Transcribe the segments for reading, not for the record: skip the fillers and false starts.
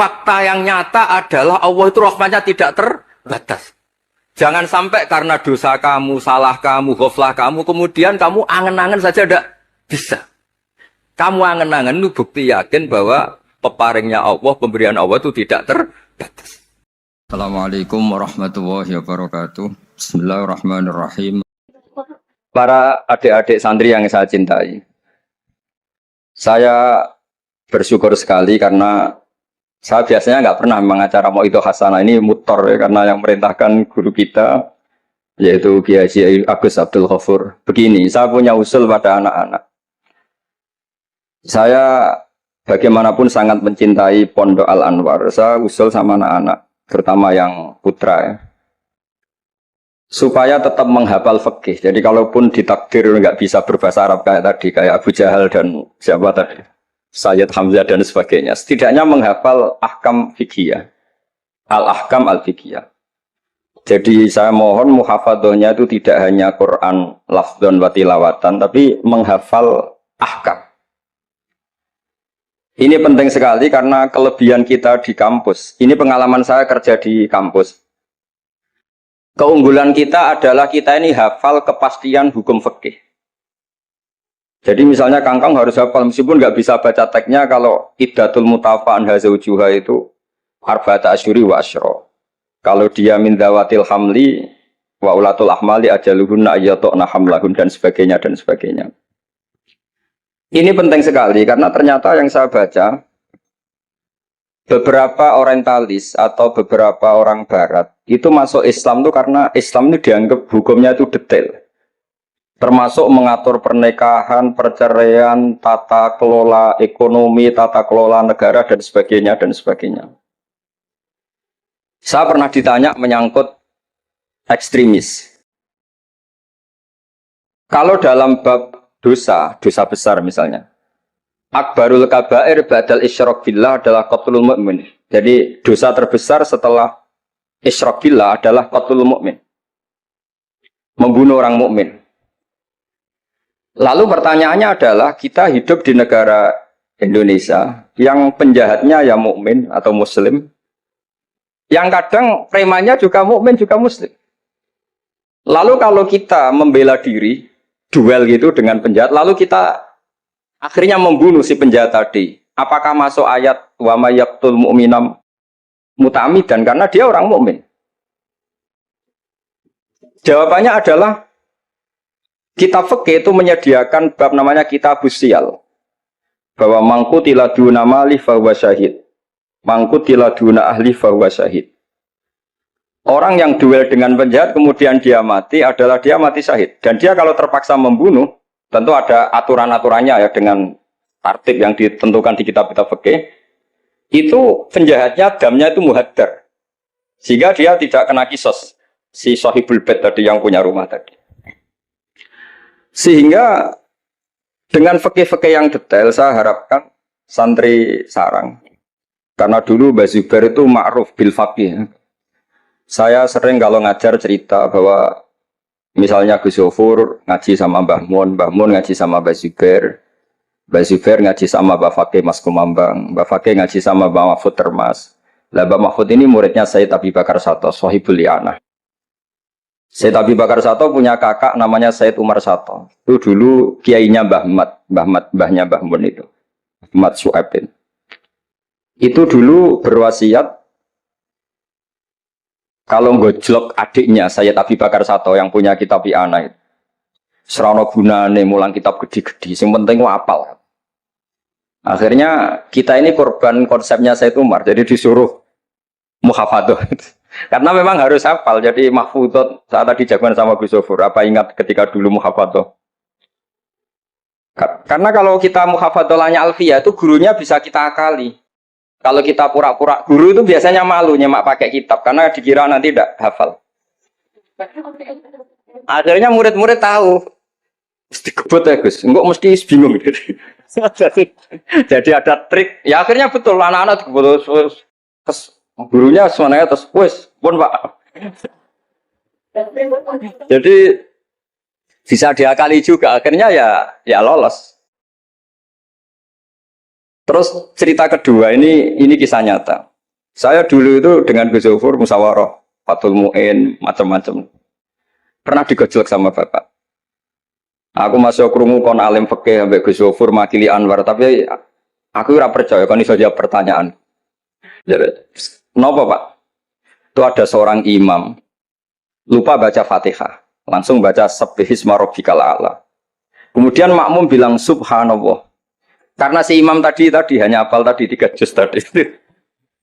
fakta yang nyata adalah Allah itu rahmatnya tidak terbatas. Jangan sampai karena dosa kamu, salah kamu, ghaflah kamu, kemudian kamu angen-angen saja tidak bisa. Kamu angen-angen itu bukti yakin bahwa peparingnya Allah, pemberian Allah itu tidak terbatas. Assalamualaikum warahmatullahi wabarakatuh. Bismillahirrahmanirrahim. Para adik-adik santri yang saya cintai, saya bersyukur sekali karena saya biasanya nggak pernah mengacara mau itu hasanah ini mutor ya, karena yang merintahkan guru kita yaitu Kiai Haji Agus Abdul Ghafur. Begini, saya punya usul pada anak-anak. Saya bagaimanapun sangat mencintai Pondok Al Anwar. Saya usul sama anak-anak, terutama yang putra ya, supaya tetap menghafal fikih. Jadi kalaupun ditakdir nggak bisa berbahasa Arab kayak tadi, kayak Abu Jahal dan siapa tadi, Sayyid Hamzah dan sebagainya, setidaknya menghafal ahkam fikih, al-ahkam al-fikih. Jadi saya mohon muhafadzahnya itu tidak hanya Quran lafdzon wa tilawatan, tapi menghafal ahkam. Ini penting sekali karena kelebihan kita di kampus. Ini pengalaman saya kerja di kampus. Keunggulan kita adalah kita ini hafal kepastian hukum fikih. Jadi misalnya Kangkang harus hafal meskipun nggak bisa baca teksnya, kalau iddatul mutafa'an hazaujuha itu arba'ata asyuri wa asyra. Kalau dia min dzawatil hamli wa ulatul ahmali ajaluhunna ayyatu'na hamlahun dan sebagainya dan sebagainya. Ini penting sekali karena ternyata yang saya baca, beberapa orientalis atau beberapa orang barat itu masuk Islam itu karena Islam itu dianggap hukumnya itu detail. Termasuk mengatur pernikahan, perceraian, tata kelola ekonomi, tata kelola negara, dan sebagainya, dan sebagainya. Saya pernah ditanya menyangkut ekstremis. Kalau dalam bab dosa, dosa besar misalnya, akbarul kabair ba'dal isyrak billah adalah qatlul mu'min. Jadi dosa terbesar setelah isyrak billah adalah qatlul mu'min. Membunuh orang mukmin. Lalu pertanyaannya adalah, kita hidup di negara Indonesia yang penjahatnya ya mukmin atau muslim, yang kadang premannya juga mukmin juga muslim. Lalu kalau kita membela diri, duel gitu dengan penjahat, lalu kita akhirnya membunuh si penjahat tadi, apakah masuk ayat wa may yaqtul mu'minam muta'ammidan karena dia orang mukmin? Jawabannya adalah kitab fikih itu menyediakan bab namanya kitabus siyal, bahwa mangkutila duna mali fahuwa syahid, mangkutila duna ahli fahuwa syahid. Orang yang duel dengan penjahat kemudian dia mati adalah dia mati syahid. Dan dia kalau terpaksa membunuh, tentu ada aturan-aturannya ya, dengan tertib yang ditentukan di kitab-kitab fikih. Itu penjahatnya damnya itu muhaddar, sehingga dia tidak kena kisos si sahibul bait tadi yang punya rumah tadi. Sehingga dengan fikih-fikih yang detail, saya harapkan santri sarang, karena dulu Mbah Zubair itu ma'ruf bil faqih. Saya sering kalau ngajar cerita bahwa misalnya Gus Yofur ngaji sama Mbah Mun ngaji sama Mbah Zubair ngaji sama Mbah Fakih Mas Kumambang, Mbah Fakih ngaji sama Mbah Mahfud Termas. Lah Mbah Mahfud ini muridnya Sayyid Abi Bakar Sato, Sohibul Lianah. Sayyid Abi Bakar Sato punya kakak namanya Sayyid Umar Sato. Itu dulu kiainya mbahnya Mbah Mun itu, Ahmad Su'aibin. Itu dulu berwasiat kalau ngojlok adiknya Sayyid Abi Bakar Sato yang punya kitab Lianah itu, serana gunane mulang kitab gede-gede, yang penting apal. Akhirnya kita ini korban konsepnya Sayyid Umar, jadi disuruh muhafadzah. Karena memang harus hafal, jadi mahfudot saat tadi jagoan sama Gus Zofur. Apa ingat ketika dulu muhafadzah? Karena kalau kita muhafadzahnya alfiyah itu gurunya bisa kita akali. Kalau kita pura-pura guru itu biasanya malu nyemak pakai kitab karena dikira nanti tidak hafal. Akhirnya murid-murid tahu, mesti kebut ya Gus, enggak mesti bingung gitu. Jadi ada trik. Ya akhirnya betul anak-anak kebut terus gurunya semuanya terus wes pun Pak. Jadi bisa diakali juga. Akhirnya ya lolos. Terus cerita kedua ini kisah nyata. Saya dulu itu dengan Gus Zofur musyawarah, Fathul Mu'in, macam-macam. Pernah digojlok sama bapak. Aku masuk krungu kon alim fikih ambek Gus Zofur makili Anwar, tapi aku ora percaya kon iso jawab pertanyaan. Jadi, kenapa Pak? Itu ada seorang imam lupa baca Fatihah, langsung baca Sabbihisma rabbikal a'la. Kemudian makmum bilang subhanallah. Karena si imam tadi hanya hafal tadi 3 juz tadi.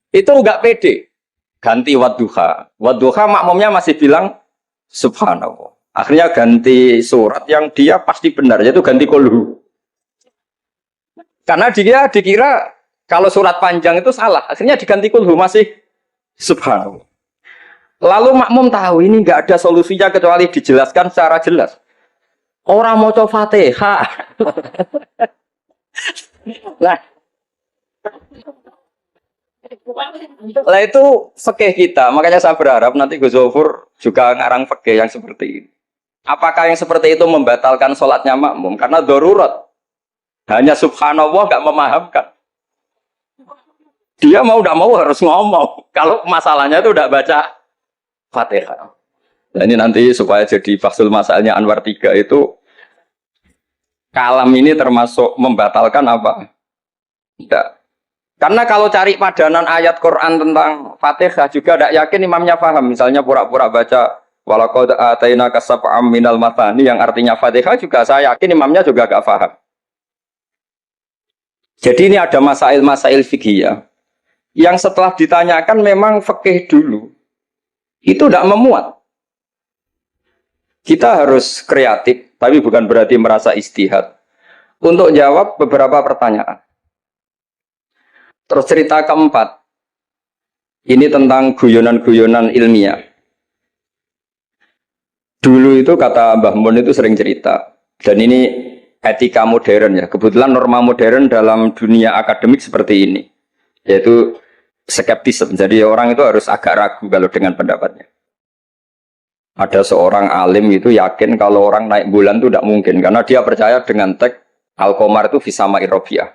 Itu enggak pede. Ganti wadduha. Wadduha makmumnya masih bilang subhanallah. Akhirnya ganti surat yang dia pasti benar, yaitu ganti kulhu. Karena dia dikira kalau surat panjang itu salah, akhirnya diganti kulhu masih subhanallah. Lalu makmum tahu ini nggak ada solusinya kecuali dijelaskan secara jelas. Orang mau coba Fatihah. Lah itu fikih kita, makanya saya berharap nanti Gus Zofur juga ngarang fikih yang seperti ini. Apakah yang seperti itu membatalkan sholatnya makmum? Karena darurat. Hanya subhanallah nggak memahamkan. Dia mau tidak mau harus ngomong. Kalau masalahnya itu tidak baca Fatihah. Nah ini nanti supaya jadi fasul masalahnya Anwar 3 itu kalam ini termasuk membatalkan apa? Tidak. Karena kalau cari padanan ayat Quran tentang Fatihah juga tidak yakin imamnya paham. Misalnya pura-pura baca walaqad atainaka sab'am minal mathani yang artinya Fatihah juga saya yakin imamnya juga gak paham. Jadi ini ada masail-masail fikih yang setelah ditanyakan memang fikih dulu itu tidak memuat. Kita harus kreatif, tapi bukan berarti merasa istihad untuk jawab beberapa pertanyaan. Terus cerita keempat, ini tentang guyonan-guyonan ilmiah. Dulu itu kata Mbah Mun itu sering cerita, dan ini etika modern ya. Kebetulan norma modern dalam dunia akademik seperti ini, yaitu skeptisme. Jadi orang itu harus agak ragu kalau dengan pendapatnya. Ada seorang alim itu yakin kalau orang naik bulan itu tidak mungkin, karena dia percaya dengan teks Al-Qamar itu fisama irobiah.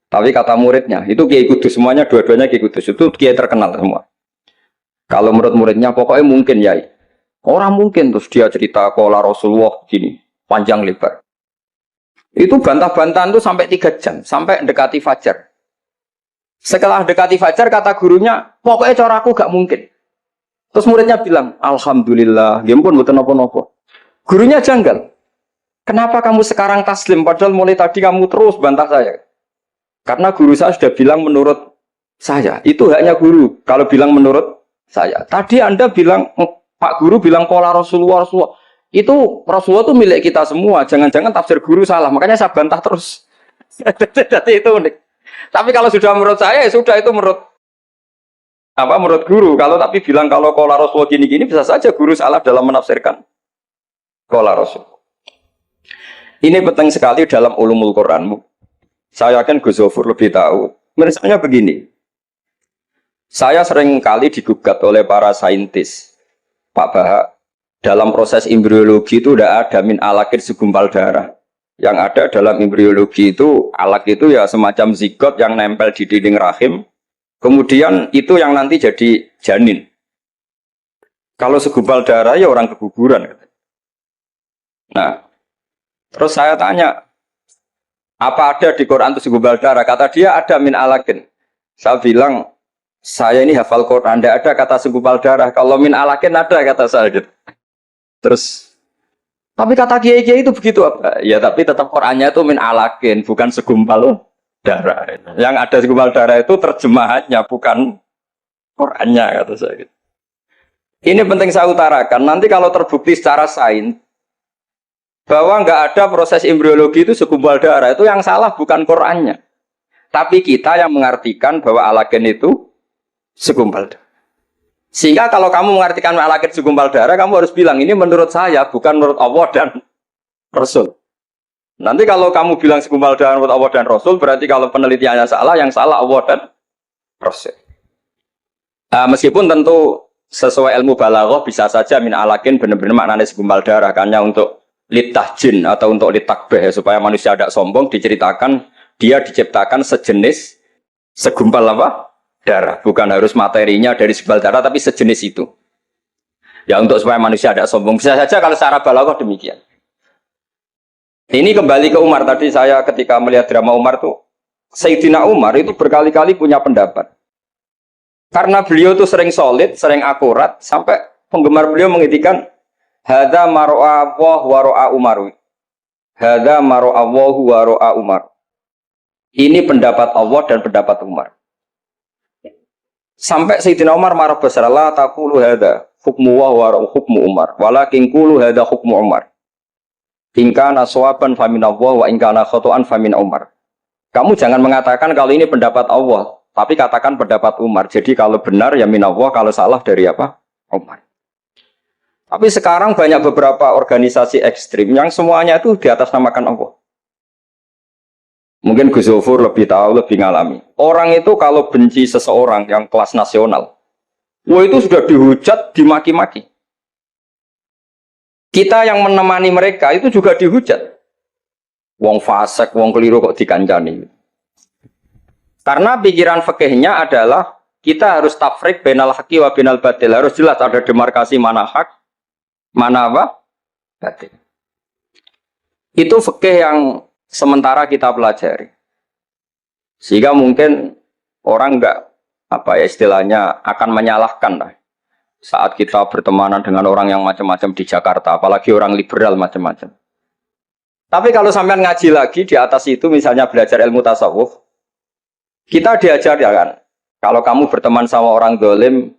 Tapi kata muridnya, itu Kiai Kudus, semuanya dua-duanya Kiai Kudus, itu Kiai terkenal semua. Kalau menurut muridnya, pokoknya mungkin ya. Orang mungkin, terus dia cerita kola Rasulullah gini, panjang lebar. Itu bantah-bantahan itu sampai 3 jam, sampai dekati fajar. Setelah dekati fajar, kata gurunya, pokoknya cara aku gak mungkin. Terus muridnya bilang, Alhamdulillah, ya pun bukan nopo-nopo. Gurunya janggal. Kenapa kamu sekarang taslim, padahal mulai tadi kamu terus bantah saya? Karena guru saya sudah bilang menurut saya. Itu haknya guru, kalau bilang menurut saya. Tadi Anda bilang, Pak Guru bilang pola Rasulullah. Itu Rasulullah itu milik kita semua. Jangan-jangan tafsir guru salah. Makanya saya bantah terus. Jadi itu unik. Tapi kalau sudah menurut saya, ya sudah itu menurut guru. Kalau tapi bilang kalau pola Rasulullah gini-gini, bisa saja guru salah dalam menafsirkan pola Rasul. Ini penting sekali dalam ulumul Quranmu. Saya yakin Gus Zofur lebih tahu. Misalnya begini. Saya sering kali digugat oleh para saintis. Pak Bahak, dalam proses embriologi itu tidak ada min alakir segumpal darah. Yang ada dalam embriologi itu, alak itu ya semacam zigot yang nempel di dinding rahim. Kemudian itu yang nanti jadi janin. Kalau segumpal darah ya orang keguguran. Nah, terus saya tanya, apa ada di Quran itu segumpal darah? Kata dia ada min alakin. Saya bilang, saya ini hafal Quran, tidak ada kata segumpal darah. Kalau min alakin ada kata saya. Terus, tapi kata kiai-kiai itu begitu apa? Ya tapi tetap Qurannya itu min alakin, bukan segumpal darah. Yang ada segumpal darah itu terjemahannya, bukan Qurannya kata saya. Ini penting saya utarakan. Nanti kalau terbukti secara sains bahwa nggak ada proses embriologi itu segumpal darah, itu yang salah bukan Qurannya, tapi kita yang mengartikan bahwa alagen itu segumpal darah. Sehingga kalau kamu mengartikan alagen segumpal darah, kamu harus bilang ini menurut saya, bukan menurut Allah dan Rasul. Nanti kalau kamu bilang segumpal darah menurut Allah dan Rasul, berarti kalau penelitiannya salah, yang salah Allah dan Rasul. Meskipun tentu sesuai ilmu balaghah bisa saja min alagen benar-benar maknanya segumpal darah, hanya untuk litahjin atau untuk litakbeh supaya manusia tidak sombong, diceritakan dia diciptakan sejenis segumpal apa? darah, bukan harus materinya dari segumpal darah, tapi sejenis itu. Ya untuk supaya manusia tidak sombong. Bisa saja kalau secara balaghah demikian. Ini kembali ke Umar tadi, saya ketika melihat drama Umar tuh, Sayyidina Umar itu berkali-kali punya pendapat. Karena beliau tuh sering solid, sering akurat, sampai penggemar beliau mengintikan hadza maro'a Allah wa ro'a Umar. Hadza maro'a Allah wa ro'a Umar. Ini pendapat Allah dan pendapat Umar. Sampai Sayyidina Umar marah besar, la taqulu hadza hukmu wa hukmu Umar, walakin qulu hadza hukmu Umar. In kana shawaban fa min Allah wa in kana khata'an fa min Umar. Kamu jangan mengatakan kalau ini pendapat Allah, tapi katakan pendapat Umar. Jadi kalau benar ya min Allah, kalau salah dari apa? Umar. Tapi sekarang banyak beberapa organisasi ekstrim yang semuanya itu di atas namakan Allah. Mungkin Gus Zofur lebih tahu, lebih ngalami. Orang itu kalau benci seseorang yang kelas nasional, wah itu sudah dihujat, dimaki-maki. Kita yang menemani mereka itu juga dihujat. Wong fasik, wong keliru kok dikancani. Karena pikiran fikihnya adalah kita harus tafrik bainal haqqi wa bainal batil. Harus jelas ada demarkasi mana hak, mana apa? Batil. Itu fikih yang sementara kita pelajari. Sehingga mungkin orang enggak apa ya istilahnya akan menyalahkan lah. Saat kita bertemanan dengan orang yang macam-macam di Jakarta, apalagi orang liberal macam-macam. Tapi kalau sampean ngaji lagi di atas itu, misalnya belajar ilmu tasawuf, kita diajar ya kan, kalau kamu berteman sama orang dolim,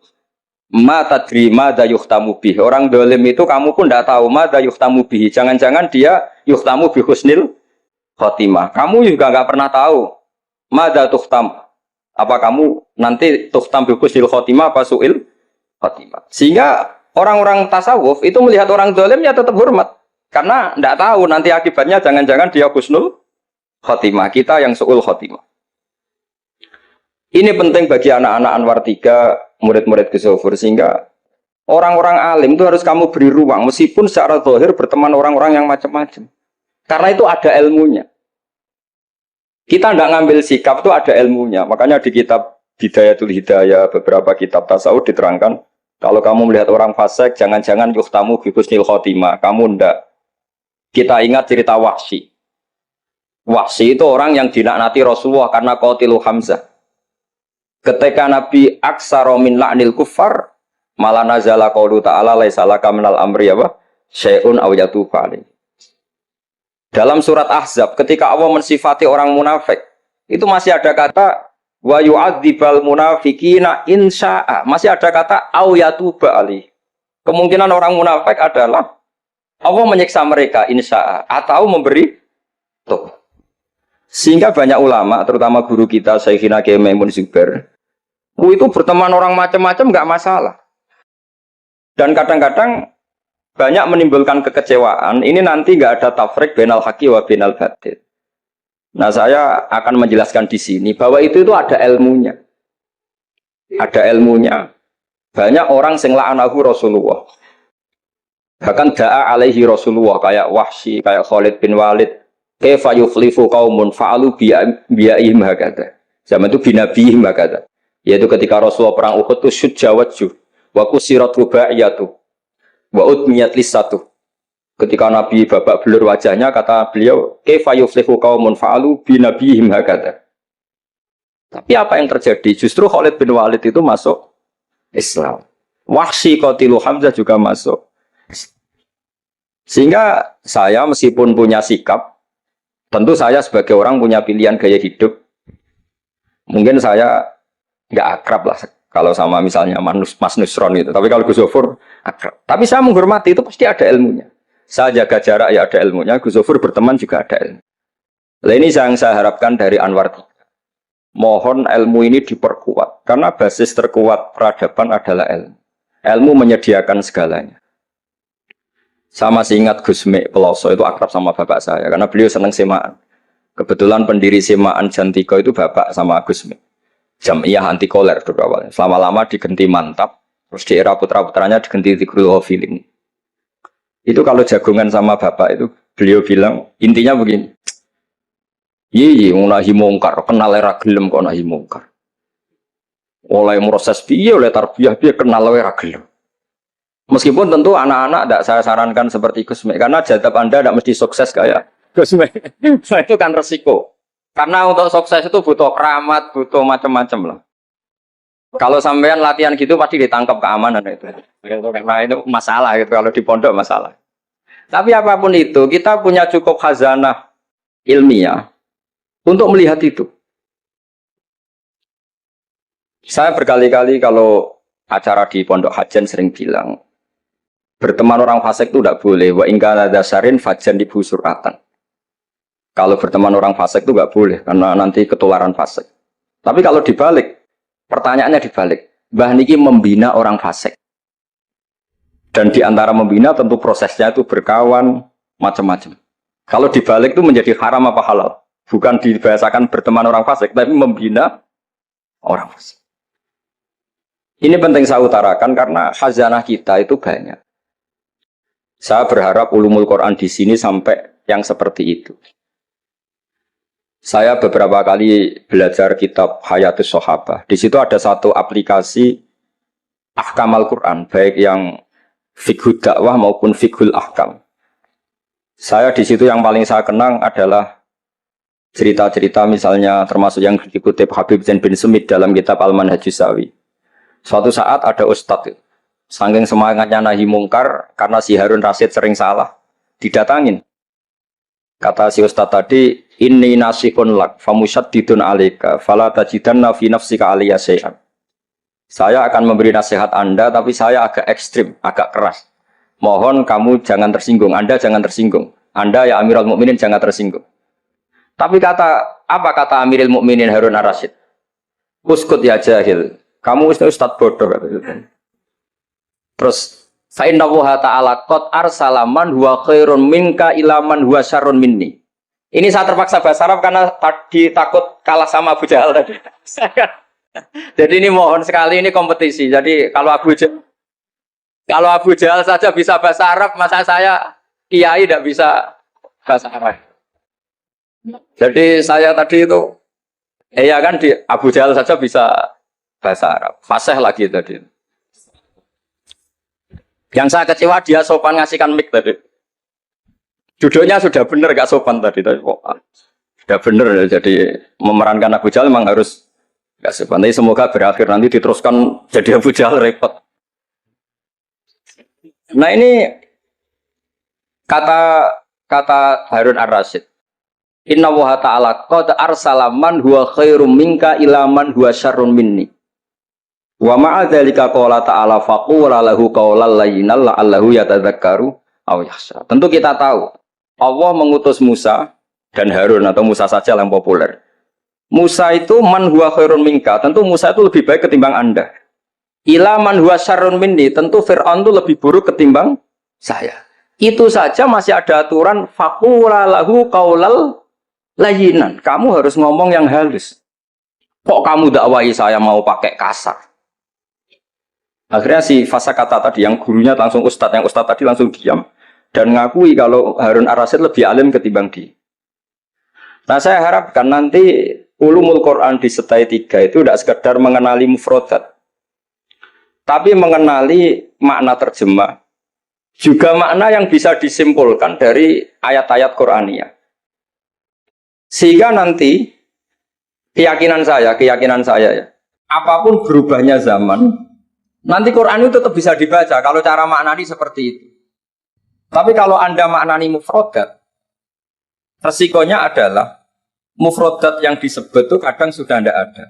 ma tadri madza yuhtamu bih. Orang dolim itu kamu pun tidak tahu madza yuhtamu bih. Jangan-jangan dia yuhtamu bi husnil khotimah. Kamu juga nggak pernah tahu madza tuhtam. Apa kamu nanti tuhtam bi husnil khotimah apa suil khotimah. Sehingga orang-orang tasawuf itu melihat orang dolim ya tetap hormat. Karena tidak tahu nanti akibatnya jangan-jangan dia husnul khotimah. Kita yang suul khotimah. Ini penting bagi anak-anak Anwar 3, murid-murid Gus Zofur, sehingga orang-orang alim itu harus kamu beri ruang, meskipun secara zahir berteman orang-orang yang macam-macam. Karena itu ada ilmunya. Kita tidak ngambil sikap itu ada ilmunya. Makanya di kitab Bidayatul Hidayah, beberapa kitab tasawuf diterangkan, kalau kamu melihat orang fasik, jangan-jangan yuhtamu bi husnil khotimah. Kamu ndak. Kita ingat cerita Wahsy. Wahsy itu orang yang dilaknati Rasulullah karena qatilu Hamzah. Ketika Nabi aksara min la'nil kuffar, malah nazala qaulu ta'ala laisa laka minal amri apa? Syai'un aw yatubu alaihi. Dalam surat Ahzab ketika Allah mensifati orang munafik, itu masih ada kata wa yu'adzibal munafiqina insya'a. Masih ada kata aw yatubu alaihi. Kemungkinan orang munafik adalah Allah menyiksa mereka insya'a atau memberi tuh. Sehingga banyak ulama, terutama guru kita Syekhina Kiai Maimun Zubair, itu berteman orang macam-macam nggak masalah. Dan kadang-kadang banyak menimbulkan kekecewaan. Ini nanti nggak ada tafrik bainal haqqi wa bainal batil. Nah, saya akan menjelaskan di sini bahwa itu ada ilmunya. Ada ilmunya. Banyak orang sing la'anahu Rasulullah. Bahkan da'a alaihi Rasulullah kayak Wahsy, kayak Khalid bin Walid. Kaifa yuflifu qaumun fa'alu bi'ihim hakadha. Zaman itu binabihim hakadha. Yaitu ketika Rasulullah perang Uhud itu syujja wajjuh wa kusirat rubaiyatu wa udmiyat lisatu. Ketika Nabi babak belur wajahnya, kata beliau kaifa yuflihu qaumun fa'alu bi nabihim hakadha. Tapi apa yang terjadi? Justru Khalid bin Walid itu masuk Islam. Wahsy qatilu Hamzah juga masuk. Sehingga saya meskipun punya sikap, tentu saya sebagai orang punya pilihan gaya hidup. Mungkin saya nggak akrab lah kalau sama misalnya Mas Nusron itu. Tapi kalau Gus Zofur akrab. Tapi saya menghormati, itu pasti ada ilmunya. Saya jaga jarak ya ada ilmunya. Gus Zofur berteman juga ada ilmu. Nah, ini yang saya harapkan dari Anwar 3. Mohon ilmu ini diperkuat. Karena basis terkuat peradaban adalah ilmu. Ilmu menyediakan segalanya. Saya masih ingat Gus Mek Peloso itu akrab sama bapak saya. Karena beliau senang semaan. Kebetulan pendiri semaan Jantiko itu bapak sama Gus Mek. Jamiyah anti koler dulu awalnya. Selama-lama diganti Mantap, terus di era putra-putranya diganti Zikrul Ghafilin. Itu kalau jagungan sama bapak itu, beliau bilang, intinya begini. Iya, nahi mungkar, kenal era gelem kok nahi mungkar. Oleh proses piye, oleh tarbiyah piye kenal wae ra gelem. Meskipun tentu anak-anak tidak saya sarankan seperti Gus Mek, karena jadab Anda tidak mesti sukses kayak Gus Mek. Itu kan resiko. Karena untuk sukses itu butuh keramat, butuh macam-macam lah. Kalau sampean latihan gitu pasti ditangkap keamanan itu. Karena itu masalah gitu kalau di pondok masalah. Tapi apapun itu, kita punya cukup khazanah ilmiah untuk melihat itu. Saya berkali-kali kalau acara di pondok Hajan sering bilang, berteman orang fasik itu tidak boleh. Wa ingkana dasarin fajan ibu suratan. Kalau berteman orang fasik itu nggak boleh karena nanti ketularan fasik. Tapi kalau dibalik, pertanyaannya dibalik. Mbah niki membina orang fasik. Dan di antara membina tentu prosesnya itu berkawan macam-macam. Kalau dibalik itu menjadi haram apa halal? Bukan dibahasakan berteman orang fasik, tapi membina orang fasik. Ini penting saya utarakan karena khazanah kita itu banyak. Saya berharap ulumul Quran di sini sampai yang seperti itu. Saya beberapa kali belajar kitab Hayatus Sahabah. Di situ ada satu aplikasi ahkam Al-Quran, baik yang fiqhud dakwah maupun fiqhul ahkam. Saya di situ yang paling saya kenang adalah cerita-cerita misalnya termasuk yang dikutip Habib Zain bin Sumit dalam kitab Al-Manhajus Sawi. Suatu saat ada ustadz, saking semangatnya nahi mungkar karena si Harun Rasid sering salah, didatangin. Kata si ustadz tadi, inni nasihun lak famusyaddidun alika fala tajidanna fi nafsika aliyya syai'an. Saya akan memberi nasihat Anda, tapi saya agak ekstrim, agak keras. Mohon kamu jangan tersinggung, Anda jangan tersinggung. Anda ya Amirul Mukminin jangan tersinggung. Tapi apa kata Amirul Mukminin Harun ar-Rasyid? Uskut ya jahil. Kamu ustadz bodoh. Terus, fa'inna wuha ta'ala qad arsalaman huwa khairun minka ilaman huwa syarrun minni. Ini saya terpaksa bahasa Arab karena tadi takut kalah sama Abu Jahal tadi. Jadi ini mohon sekali ini kompetisi. Jadi kalau Abu Jahal saja bisa bahasa Arab, masa saya kiai tidak bisa bahasa Arab. Jadi saya tadi itu, ya kan di Abu Jahal saja bisa bahasa Arab. Fasih lagi tadi. Yang saya kecewa dia sopan ngasihkan mic tadi. Duduknya sudah benar gak sopan tadi. Sudah benar jadi memerankan Abu Jahal memang harus gak sopan. Tapi semoga berakhir nanti diteruskan jadi Abu Jahal repot. Nah ini kata Harun ar-Rasyid. Inna wuha ta'ala qad arsalaman huwa khairum minka ilaman huwa syarrun minni. Wa ma'a dzalika qala ta'ala faqula lahu qawlan layyinan la'allahu yatadzakkaru aw yakhsha. Tentu kita tahu Allah mengutus Musa dan Harun atau Musa saja yang populer. Musa itu man huwa khairun minka, tentu Musa itu lebih baik ketimbang Anda. Ila man huwa syarrun minni, tentu Fir'aun itu lebih buruk ketimbang saya. Itu saja masih ada aturan faqula lahu qawlan layyinan. Kamu harus ngomong yang halus. Kok kamu dakwahi saya mau pakai kasar? Akhirnya si Fasakata tadi yang gurunya langsung ustadz, yang ustadz tadi langsung diam dan ngakui kalau Harun ar-Rasyid lebih alim ketimbang dia. Nah saya harapkan nanti ulumul Quran di setai 3 itu tidak sekedar mengenali mufrodat, tapi mengenali makna terjemah, juga makna yang bisa disimpulkan dari ayat-ayat Qur'aniyah. Sehingga nanti keyakinan saya ya, apapun berubahnya zaman, nanti Quran itu tetap bisa dibaca kalau cara maknani seperti itu. Tapi kalau Anda maknani mufrodat, resikonya adalah mufrodat yang disebut itu kadang sudah tidak ada.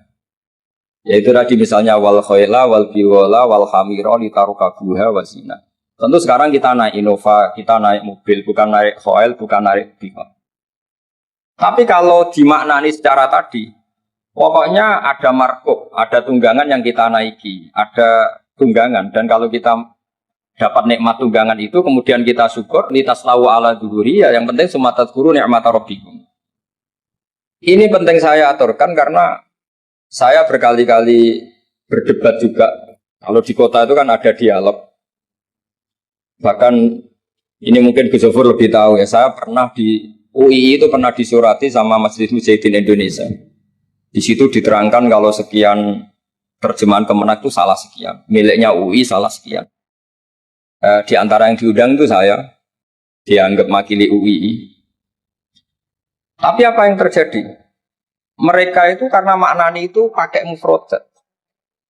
Yaitu tadi misalnya wal khayla wal biwala wal hamira litarukabuha wasina. Tentu sekarang kita naik Innova, kita naik mobil, bukan naik khayl, bukan naik biwala. Tapi kalau dimaknani secara tadi, pokoknya ada markup, ada tunggangan yang kita naiki, ada tunggangan, dan kalau kita dapat nikmat tunggangan itu, kemudian kita syukur, litaslahu ala duhuri, ya yang penting sumatat guru nikmat rabbikum. Ini penting saya aturkan karena saya berkali-kali berdebat juga. Kalau di kota itu kan ada dialog. Bahkan ini mungkin Gus Zofur lebih tahu ya, saya pernah di UI itu pernah disurati sama Masjid Mujahidin Indonesia. Di situ diterangkan kalau sekian terjemahan Kemenak itu salah sekian, miliknya UI salah sekian. Di antara yang diundang itu saya, dianggap makili UI. Tapi apa yang terjadi? Mereka itu karena maknani itu pakai mufrodat,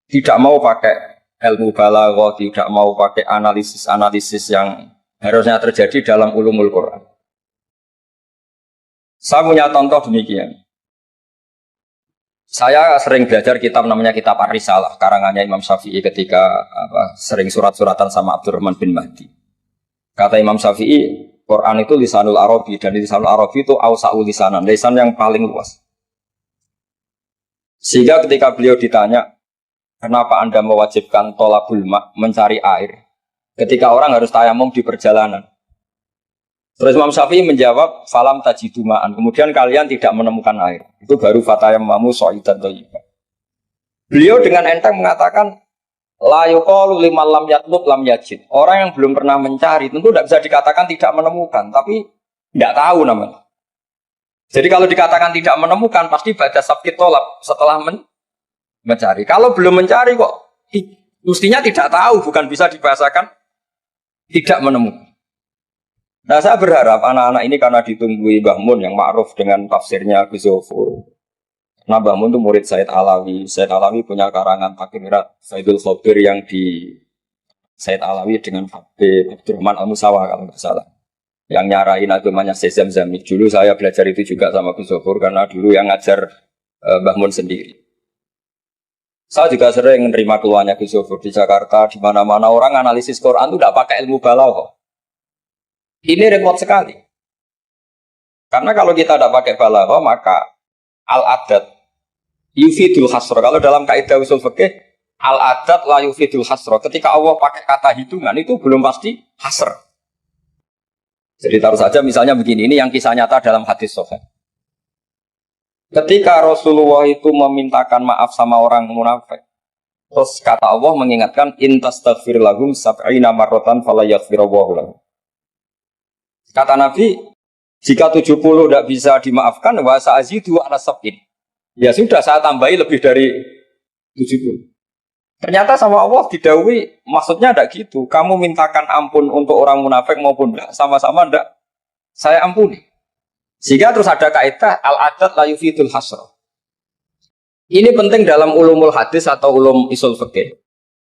tidak mau pakai ilmu balaghah, tidak mau pakai analisis-analisis yang harusnya terjadi dalam ulumul Quran. Saya punya contoh demikian. Saya sering belajar kitab namanya kitab Ar-Risalah, karangannya Imam Syafi'i ketika sering surat-suratan sama Abdurrahman bin Mahdi. Kata Imam Syafi'i, Quran itu lisanul Arabi, dan lisanul Arabi itu awsa'ul lisanan, lisan yang paling luas. Sehingga ketika beliau ditanya, kenapa Anda mewajibkan tolabul ma', mencari air, ketika orang harus tayamum di perjalanan? Terus Imam Syafi'i menjawab, falam tajidu ma'an, kemudian kalian tidak menemukan air. Itu baru fatayammamu sha'idan thayyiban. Beliau dengan enteng mengatakan, la yuqalu liman lam yatlub lam yajid. Orang yang belum pernah mencari tentu tidak bisa dikatakan tidak menemukan, tapi tidak tahu namanya. Jadi kalau dikatakan tidak menemukan, pasti ba'da sabqit tolab, setelah mencari. Kalau belum mencari kok, mestinya tidak tahu, bukan bisa dibahasakan tidak menemukan. Nah, saya berharap anak-anak ini karena ditunggui Mbah Mun yang ma'ruf dengan tafsirnya Gus Zofur. Nah, Mbah Mun itu murid Said Alawi. Said Alawi punya karangan Takirat Saidul Khobir yang di Said Alawi dengan Habib Abdurrahman Al-Musawa kalau tidak salah. Yang nyarain agamanya Sezam Zamik. Dulu saya belajar itu juga sama Gus Zofur karena dulu yang ngajar Mbah Mun sendiri. Saya juga sering menerima keluhannya Gus Zofur di Jakarta, di mana-mana orang analisis Quran itu tidak pakai ilmu balaghah. Ini repot sekali. Karena kalau kita tidak pakai balaghah, maka al-adat yufidul hasro. Kalau dalam kaidah usul fikih, al-adat la yufidul hasro. Ketika Allah pakai kata hitungan, itu belum pasti hasr. Jadi taruh saja misalnya begini, ini yang kisah nyata dalam hadis sahih. Ketika Rasulullah itu memintakan maaf sama orang munafik, terus kata Allah mengingatkan, in tastaghfir lahum sab'ina marratan fala yaghfirullahu lahum. Kata Nabi, jika 70 tidak bisa dimaafkan, wa sa'azidu ala sab'in. Ya sudah, saya tambahi lebih dari 70. Ternyata sama Allah didhawuhi, maksudnya tidak gitu. Kamu mintakan ampun untuk orang munafik maupun tidak, sama-sama tidak, saya ampuni. Sehingga terus ada kaidah al-adat la yufidul hasra. Ini penting dalam ulumul hadis atau ulum usul fikih.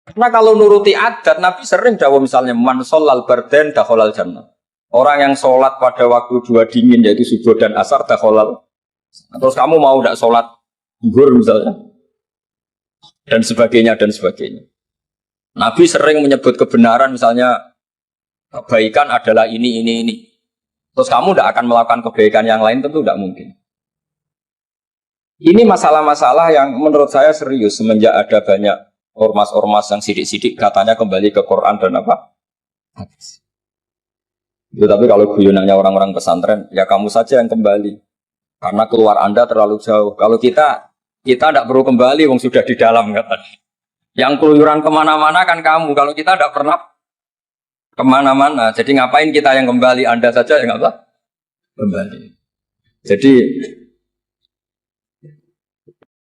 Karena kalau nuruti adat, Nabi sering dawuh misalnya man shallal bardan dakhalal jannah. Orang yang sholat pada waktu dua dingin yaitu subuh dan asar dakhalal. Terus kamu mau tidak sholat zuhur misalnya, dan sebagainya dan sebagainya. Nabi sering menyebut kebenaran misalnya kebaikan adalah ini. Terus kamu tidak akan melakukan kebaikan yang lain, tentu tidak mungkin. Ini masalah-masalah yang menurut saya serius semenjak ada banyak ormas-ormas yang sidik-sidik katanya kembali ke Quran dan apa? Hadis. Itu tapi kalau guyonannya orang-orang pesantren, ya kamu saja yang kembali. Karena keluar Anda terlalu jauh. Kalau kita tidak perlu kembali, wong sudah di dalam katanya. Yang keluyuran kemana-mana kan kamu. Kalau kita tidak pernah kemana-mana, jadi ngapain kita yang kembali? Anda saja yang apa? Kembali.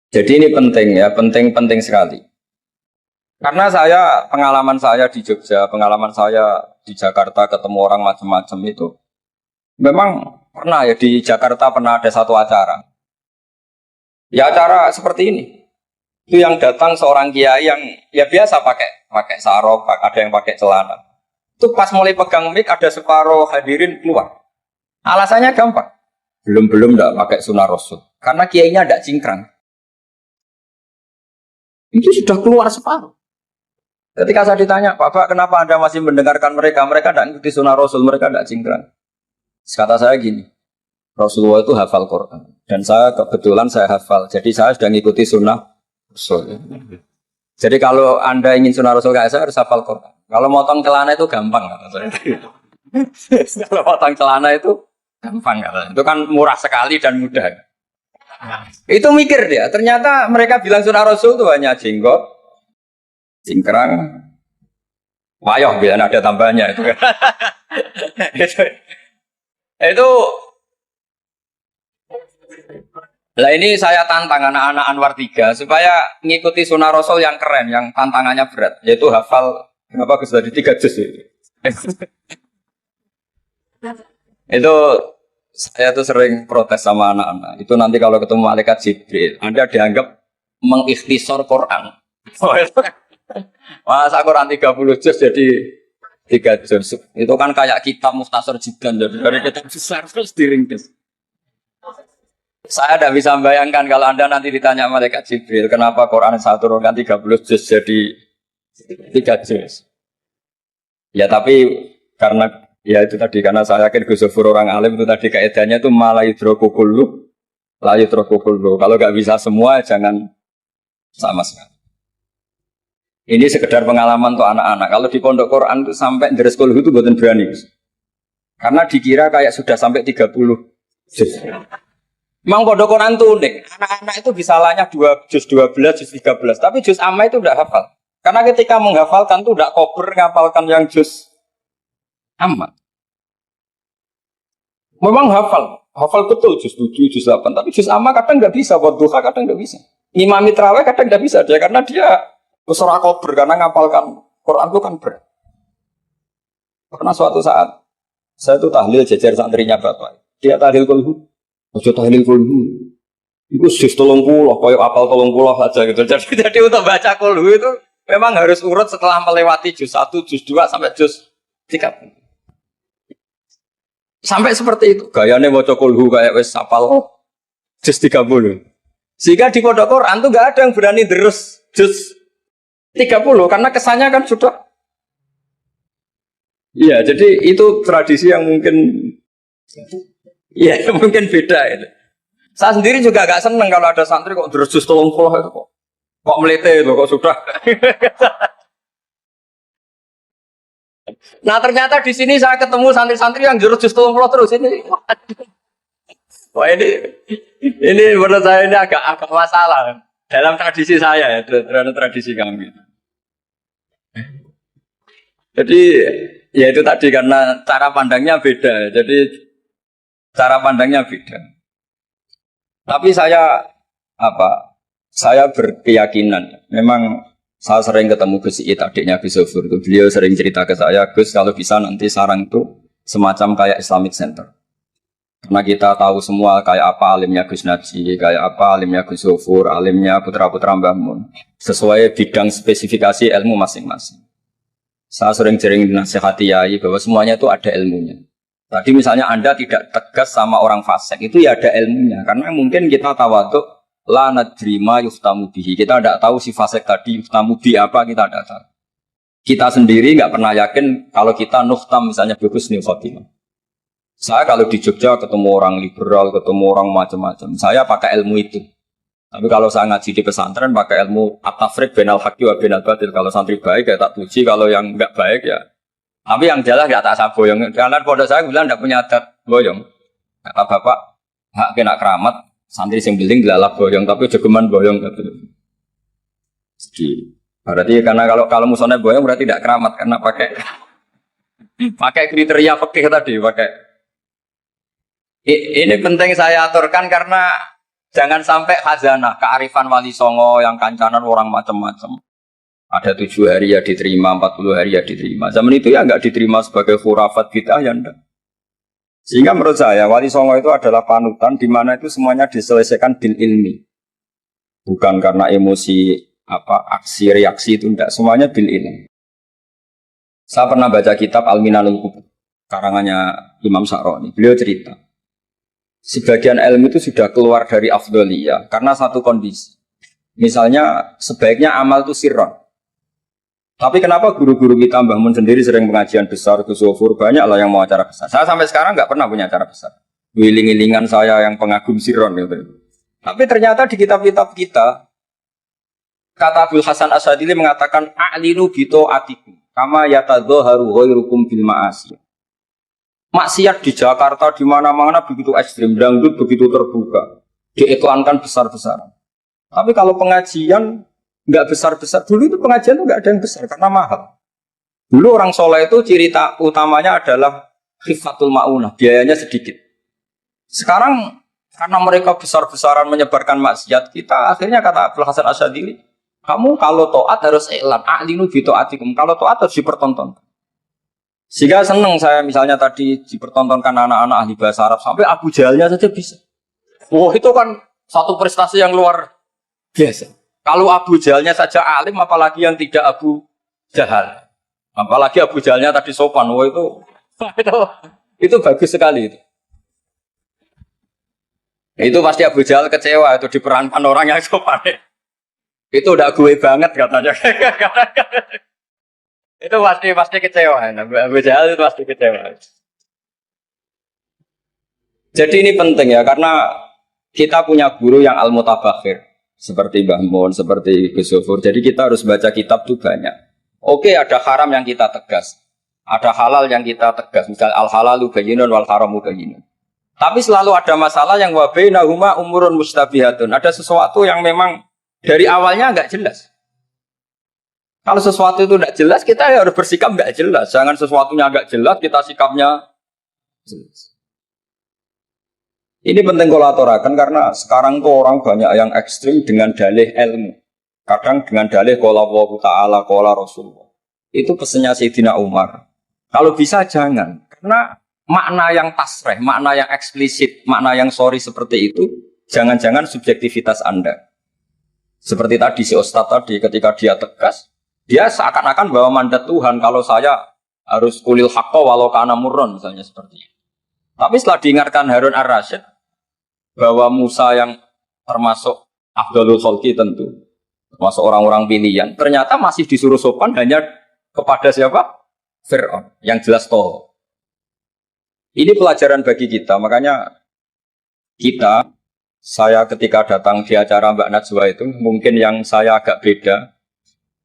Jadi ini penting ya, penting sekali. Karena pengalaman saya di Jogja, pengalaman saya di Jakarta ketemu orang macam-macam itu, memang pernah ya di Jakarta pernah ada satu acara. Ya acara seperti ini. Itu yang datang seorang kiai yang ya biasa pakai sarung, ada yang pakai celana. Itu pas mulai pegang mic ada separuh hadirin keluar. Alasannya gampang. Belum enggak pakai sunah rasul. Karena kiainya enggak cingkrang. Itu sudah keluar separuh. Ketika saya ditanya, Bapak kenapa Anda masih mendengarkan mereka? Mereka tidak ikuti sunnah Rasul, mereka tidak cingkrang. Kata saya gini, Rasulullah itu hafal Quran. Dan saya kebetulan saya hafal, jadi saya sudah mengikuti sunnah Rasul. Jadi kalau Anda ingin sunnah Rasul kayak saya harus hafal Quran. Kalau motong celana itu gampang. Kalau motong celana itu gampang. Itu kan murah sekali dan mudah. Itu mikir dia, ternyata mereka bilang sunnah Rasul itu hanya jenggot, cingkrang, wayoh bila ada tambahnya itu. itu Lah ini saya tantang anak-anak Anwar 3 supaya ngikuti sunnah Rasul yang keren, yang tantangannya berat, yaitu hafal berapa Gus tadi 3 juz itu. Itu saya tuh sering protes sama anak-anak. Itu nanti kalau ketemu malaikat Jibril, Anda dianggap mengikhtisar Quran. Oh, itu kan. Masa Quran 30 juz jadi 3 juz. Itu kan kayak kitab Mukhtasar Jidan dari kitab besar terus diringkes. Saya tidak bisa membayangkan kalau Anda nanti ditanya malaikat Jibril, kenapa Quran saya turunkan 30 juz jadi 3 juz. Ya tapi karena ya itu tadi, karena saya yakin Gus Zofur orang alim itu tadi kaidahnya itu malayudrokukulu layudrokukulu. Kalau nggak bisa semua jangan sama sekali. Ini sekedar pengalaman untuk anak-anak. Kalau di pondok Quran itu sampai deres kulhu itu buatan berani. Karena dikira kayak sudah sampai 30 juz. Memang pondok Quran itu unik. Anak-anak itu bisa lanya 2 juz 12, juz 13. Tapi juz amma itu tidak hafal. Karena ketika menghafalkan itu tidak kober menghafalkan yang juz amma. Memang hafal betul juz 7, juz 8. Tapi juz amma kadang nggak bisa. Buat duha kadang nggak bisa. Imam Mitraweh kadang nggak bisa dia karena dia besar kober karena ngapalkan Quran itu kan berat. Karena suatu saat saya itu tahlil jajar santrinya bapak. Dia tahlil kulhu. Ojo tahlil kulhu. Itu sis 30, koyo apal 30 saja gitu. Jadi untuk baca kulhu itu memang harus urut setelah melewati juz 1, juz 2 sampai juz 3. Sampai seperti itu. Gayane maca kulhu kayak wis apal juz 30. Sehingga di pondok Quran tuh enggak ada yang berani terus juz 30 karena kesannya kan sudah. Iya, jadi itu tradisi yang mungkin iya, mungkin beda itu. Saya sendiri juga agak seneng kalau ada santri kok derajat 30 itu kok melete loh, kok sudah. Nah ternyata di sini saya ketemu santri-santri yang derajat 30 terus ini. Wah ini menurut saya ini agak masalah dalam tradisi saya ya, dalam tradisi kami. Jadi ya itu tadi karena cara pandangnya beda. Jadi cara pandangnya beda. Tapi saya berkeyakinan. Memang saya sering ketemu Gus Iit, adiknya Gus Zofur. Beliau sering cerita ke saya, Gus kalau bisa nanti sarang itu semacam kayak Islamic Center. Karena kita tahu semua kayak apa alimnya Gus Najih, kayak apa alimnya Gus Zofur, alimnya putra-putra Mbah Mun. Sesuai bidang spesifikasi ilmu masing-masing. Saya sering dinasihati yai bahwa semuanya itu ada ilmunya. Tadi misalnya Anda tidak tegas sama orang fasik, itu ya ada ilmunya. Karena mungkin kita tawaduk la nadri ma yuftamu bihi. Kita tidak tahu si fasik tadi yuftamu bi apa, kita tidak tahu. Kita sendiri nggak pernah yakin kalau kita nuftam misalnya bagus nih khotimah. Saya kalau di Jogja ketemu orang liberal, ketemu orang macam-macam, saya pakai ilmu itu. Tapi kalau saya ngaji di pesantren pakai ilmu at-tafriq bainal haqqi wa bainal batil. Kalau santri baik ya tak puji, kalau yang enggak baik ya. Tapi yang jelas enggak tak saboyong. Karena pondok saya bilang enggak punya adat boyong. Kata bapak, hak kena keramat, santri sing beling dilalap boyong, tapi jogeman boyong gitu. Jadi berarti karena kalau musuhnya boyong berarti tidak keramat karena pakai kriteria fikih tadi, pakai. Ini penting saya aturkan karena jangan sampai khazanah, kearifan wali songo yang kancanan orang macam-macam. Ada 7 hari ya diterima, 40 hari ya diterima. Zaman itu ya nggak diterima sebagai khurafat bid'ah ya enggak. Sehingga menurut saya wali songo itu adalah panutan di mana itu semuanya diselesaikan bil ilmi. Bukan karena emosi aksi reaksi itu enggak, semuanya bil ilmi. Saya pernah baca kitab Al-Minanul Kubur karangannya Imam Sa'roni. Beliau cerita sebagian ilmu itu sudah keluar dari afdholiyah karena satu kondisi. Misalnya sebaiknya amal itu sirron. Tapi kenapa guru-guru kita Mbah Mun sendiri sering pengajian besar, Gus Zofur, banyak lah yang mau acara besar. Saya sampai sekarang nggak pernah punya acara besar. Wiling-wilingan saya yang pengagum sirron gitu. Tapi ternyata di kitab-kitab kita, kata Abdul Hasan Asadili mengatakan a'linu bito atikum kama yatadzaharu ghairukum bil ma'asi. Maksiat di Jakarta di mana-mana begitu ekstrim, dangdut begitu terbuka, diiklankan besar-besaran. Tapi kalau pengajian nggak besar-besar, dulu itu pengajian itu nggak ada yang besar karena mahal. Dulu orang soleh itu ciri utamanya adalah khifatul ma'unah, biayanya sedikit. Sekarang Karena mereka besar-besaran menyebarkan maksiat, kita akhirnya kata Abdul Hasan Asyadzili, kamu kalau taat harus iklan, a'linu bi taatikum. Kalau taat harus dipertontonkan. Sehingga seneng saya misalnya tadi dipertontonkan anak-anak ahli bahasa Arab sampai Abu Jahalnya saja bisa. Wah, itu kan satu prestasi yang luar biasa. Kalau Abu Jahalnya saja alim, apalagi yang tidak Abu Jahal. Apalagi Abu Jahalnya tadi sopan. Wah, itu bagus sekali itu. Itu pasti Abu Jahal kecewa itu diperankan orang yang sopan. Itu udah gue banget katanya. Itu pasti kecewa. Abu Jahal itu pasti kecewa. Jadi ini penting ya, karena kita punya guru yang al-mutabakhir seperti Mbah Mun, seperti Gus Zofur. Jadi kita harus baca kitab tuh banyak. Oke, ada haram yang kita tegas, ada halal yang kita tegas. Misalnya al-halalu bayyinun wal haramu bayyinun. Tapi selalu ada masalah yang wa bainahuma umurun mustabihatun. Ada sesuatu yang memang dari awalnya nggak jelas. Kalau sesuatu itu tidak jelas, kita harus bersikap nggak jelas. Jangan sesuatunya nggak jelas, kita sikapnya jelas. Ini penting kalau aturakan karena sekarang tuh orang banyak yang ekstrim dengan dalih ilmu. Kadang dengan dalih qala Allah Ta'ala, qala Rasulullah. Itu pesannya Sayyidina Umar. Kalau bisa jangan. Karena makna yang tasreh, makna yang eksplisit, makna yang sorry seperti itu, jangan-jangan subjektivitas Anda. Seperti tadi si Ustadz tadi, ketika dia tegas, dia seakan-akan bahwa mandat Tuhan kalau saya harus kulil haqqa walau kana murron misalnya seperti itu. Tapi setelah diingatkan Harun ar-Rasyid bahwa Musa yang termasuk afdalul khalqi tentu, termasuk orang-orang pilihan, ternyata masih disuruh sopan hanya kepada siapa? Fir'aun, yang jelas toh. Ini pelajaran bagi kita, makanya saya ketika datang di acara Mbak Najwa itu, mungkin yang saya agak beda.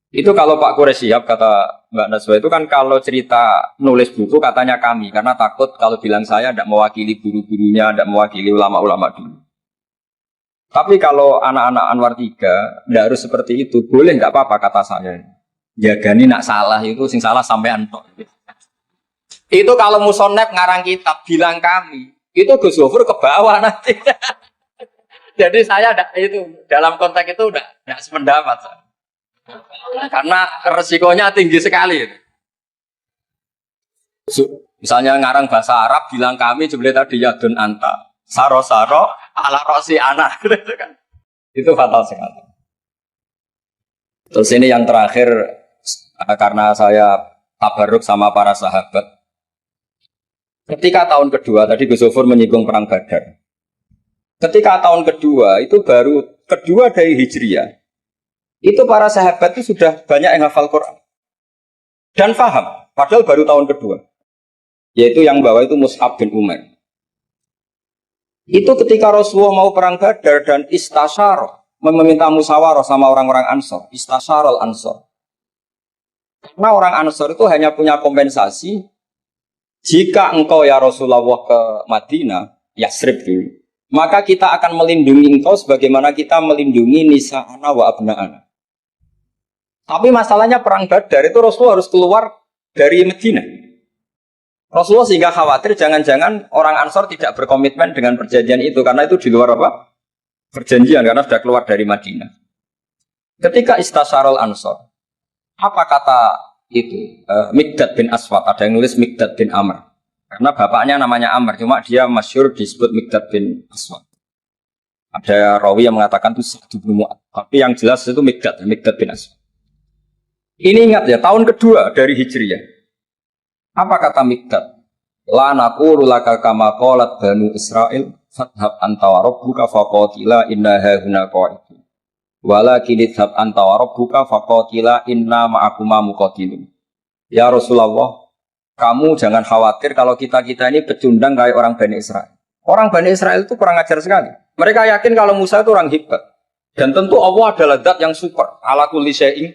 Itu kalau Pak Quraisy Shihab kata Mbak Najwa itu kan kalau cerita nulis buku katanya kami karena takut kalau bilang saya tidak mewakili guru-gurunya, tidak mewakili ulama-ulama dulu. Tapi kalau anak-anak Anwar 3 tidak harus seperti itu, boleh nggak apa-apa kata saya. Jagani nak salah itu sing salah sampean tok. Itu kalau musonep ngarang kitab bilang kami, itu Gus Zofur ke bawah nanti. Jadi saya itu dalam konteks itu tidak sependapat. Karena resikonya tinggi sekali. Misalnya ngarang bahasa Arab bilang kami jebule tadi yadun anta saro-saro ala rosi anak gitu kan. Itu fatal sekali. Terus ini yang terakhir karena saya tabarruk sama para sahabat. Ketika tahun kedua tadi Gus Zofur menyinggung perang Badar. Ketika tahun kedua itu baru kedua dari Hijriah. Itu para sahabat itu sudah banyak yang hafal Quran dan paham, padahal baru tahun kedua. Yaitu yang bawa itu Mus'ab bin Umair. Itu ketika Rasulullah mau perang Badar dan istasyarah, meminta musyawarah sama orang-orang Ansor, istasyarah Ansor. Karena orang Ansor itu hanya punya kompensasi jika engkau ya Rasulullah ke Madinah, Yasrib dulu, maka kita akan melindungi engkau sebagaimana kita melindungi nisa'ana wa abna'ana. Tapi masalahnya perang Badar itu Rasulullah harus keluar dari Medina. Rasulullah sehingga khawatir jangan-jangan orang Ansor tidak berkomitmen dengan perjanjian itu karena itu di luar apa? Perjanjian karena sudah keluar dari Madinah. Ketika istasyarul Ansor, apa kata itu? Mikdad bin Aswad, ada yang nulis Mikdad bin Amr. Karena bapaknya namanya Amr, cuma dia masyhur disebut Mikdad bin Aswad. Ada rawi yang mengatakan itu Sa'd bin Mu'adz, tapi yang jelas itu Mikdad bin Aswad. Ini ingat ya, tahun kedua dari Hijriah. Apa kata Mikdad? La naqulu laka kama qalat Banu Israil fadhhab anta wa rabbuka faqatila inna hahuna qa'idun. Walakin idhhab anta wa rabbuka faqatila inna ma'akuma muqatilun. Ya Rasulullah, kamu jangan khawatir kalau kita ini pecundang kayak orang Bani Israel. Orang Bani Israel itu kurang ajar sekali. Mereka yakin kalau Musa itu orang hebat. Dan tentu Allah adalah zat yang super. Ala kulli syai'in.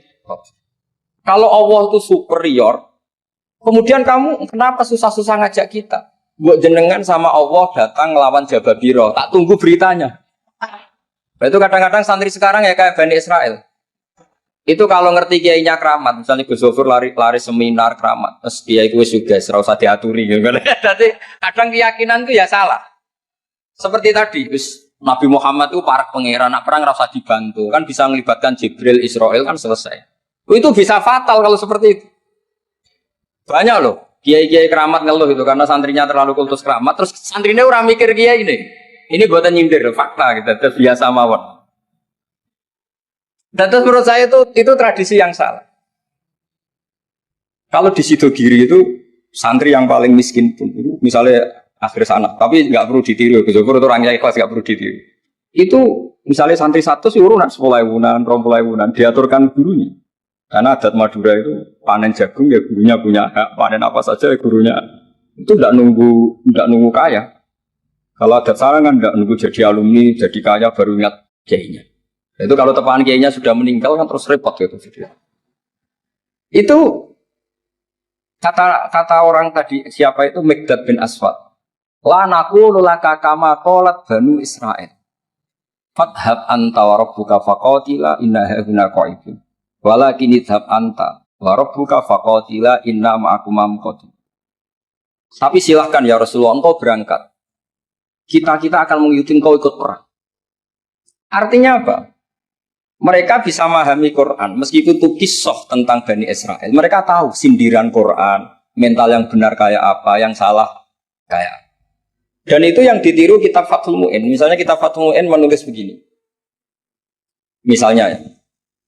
Kalau Allah itu superior, kemudian kamu kenapa susah-susah ngajak kita? Buat jenengan sama Allah datang ngelawan Jababiro, tak tunggu beritanya. Itu kadang-kadang santri sekarang ya kayak Bani Israel. Itu kalau ngerti kiainya keramat, misalnya Gus Zofur lari seminar keramat, terus kiai gue juga serau usah diaturi gitu. Jadi kadang keyakinan itu ya salah. Seperti tadi, Nabi Muhammad itu para pangeran, nak perang rasa dibantu, kan bisa melibatkan Jibril, Israel kan selesai. Itu bisa fatal kalau seperti itu. Banyak loh, kiai-kiai keramat ngeluh itu karena santrinya terlalu kultus keramat, terus santrinya orang mikir kiai ini. Ini buatan nyindir, fakta gitu, terus biasa mawon. Dan terus menurut saya itu tradisi yang salah. Kalau di Sidogiri itu santri yang paling miskin pun itu misalnya akhir sana, tapi nggak perlu ditiru. Betul-betul itu orangnya ikhlas nggak perlu ditiru. Itu misalnya santri satu sih urunan 10.000-an, 20.000-an diaturkan gurunya. Karena adat Madura itu panen jagung ya gurunya punya hak, panen apa saja ya gurunya itu nggak nunggu kaya. Kalau adat sana kan nggak nunggu jadi alumni, jadi kaya baru ingat kiainya. Itu kalau tepahan kiainya sudah meninggal kan terus repot gitu. Itu kata orang tadi siapa itu Mikdad bin Aswad. La naqulu laka kama qalat Banu Israil. Fadhab anta wa rabbuka faqatila inna hauna qa'idun. Walakin idhab anta wa rabbuka faqatila inna ma'akum muqatil. Tapi silahkan ya Rasulullah engkau berangkat. Kita akan mengikuti engkau ikut perang. Artinya apa? Mereka bisa memahami Quran meskipun itu kisah tentang Bani Israel. Mereka tahu sindiran Quran, mental yang benar kayak apa, yang salah kayak apa. Dan itu yang ditiru kitab Fathul Mu'in. Misalnya kitab Fathul Mu'in menulis begini. Misalnya,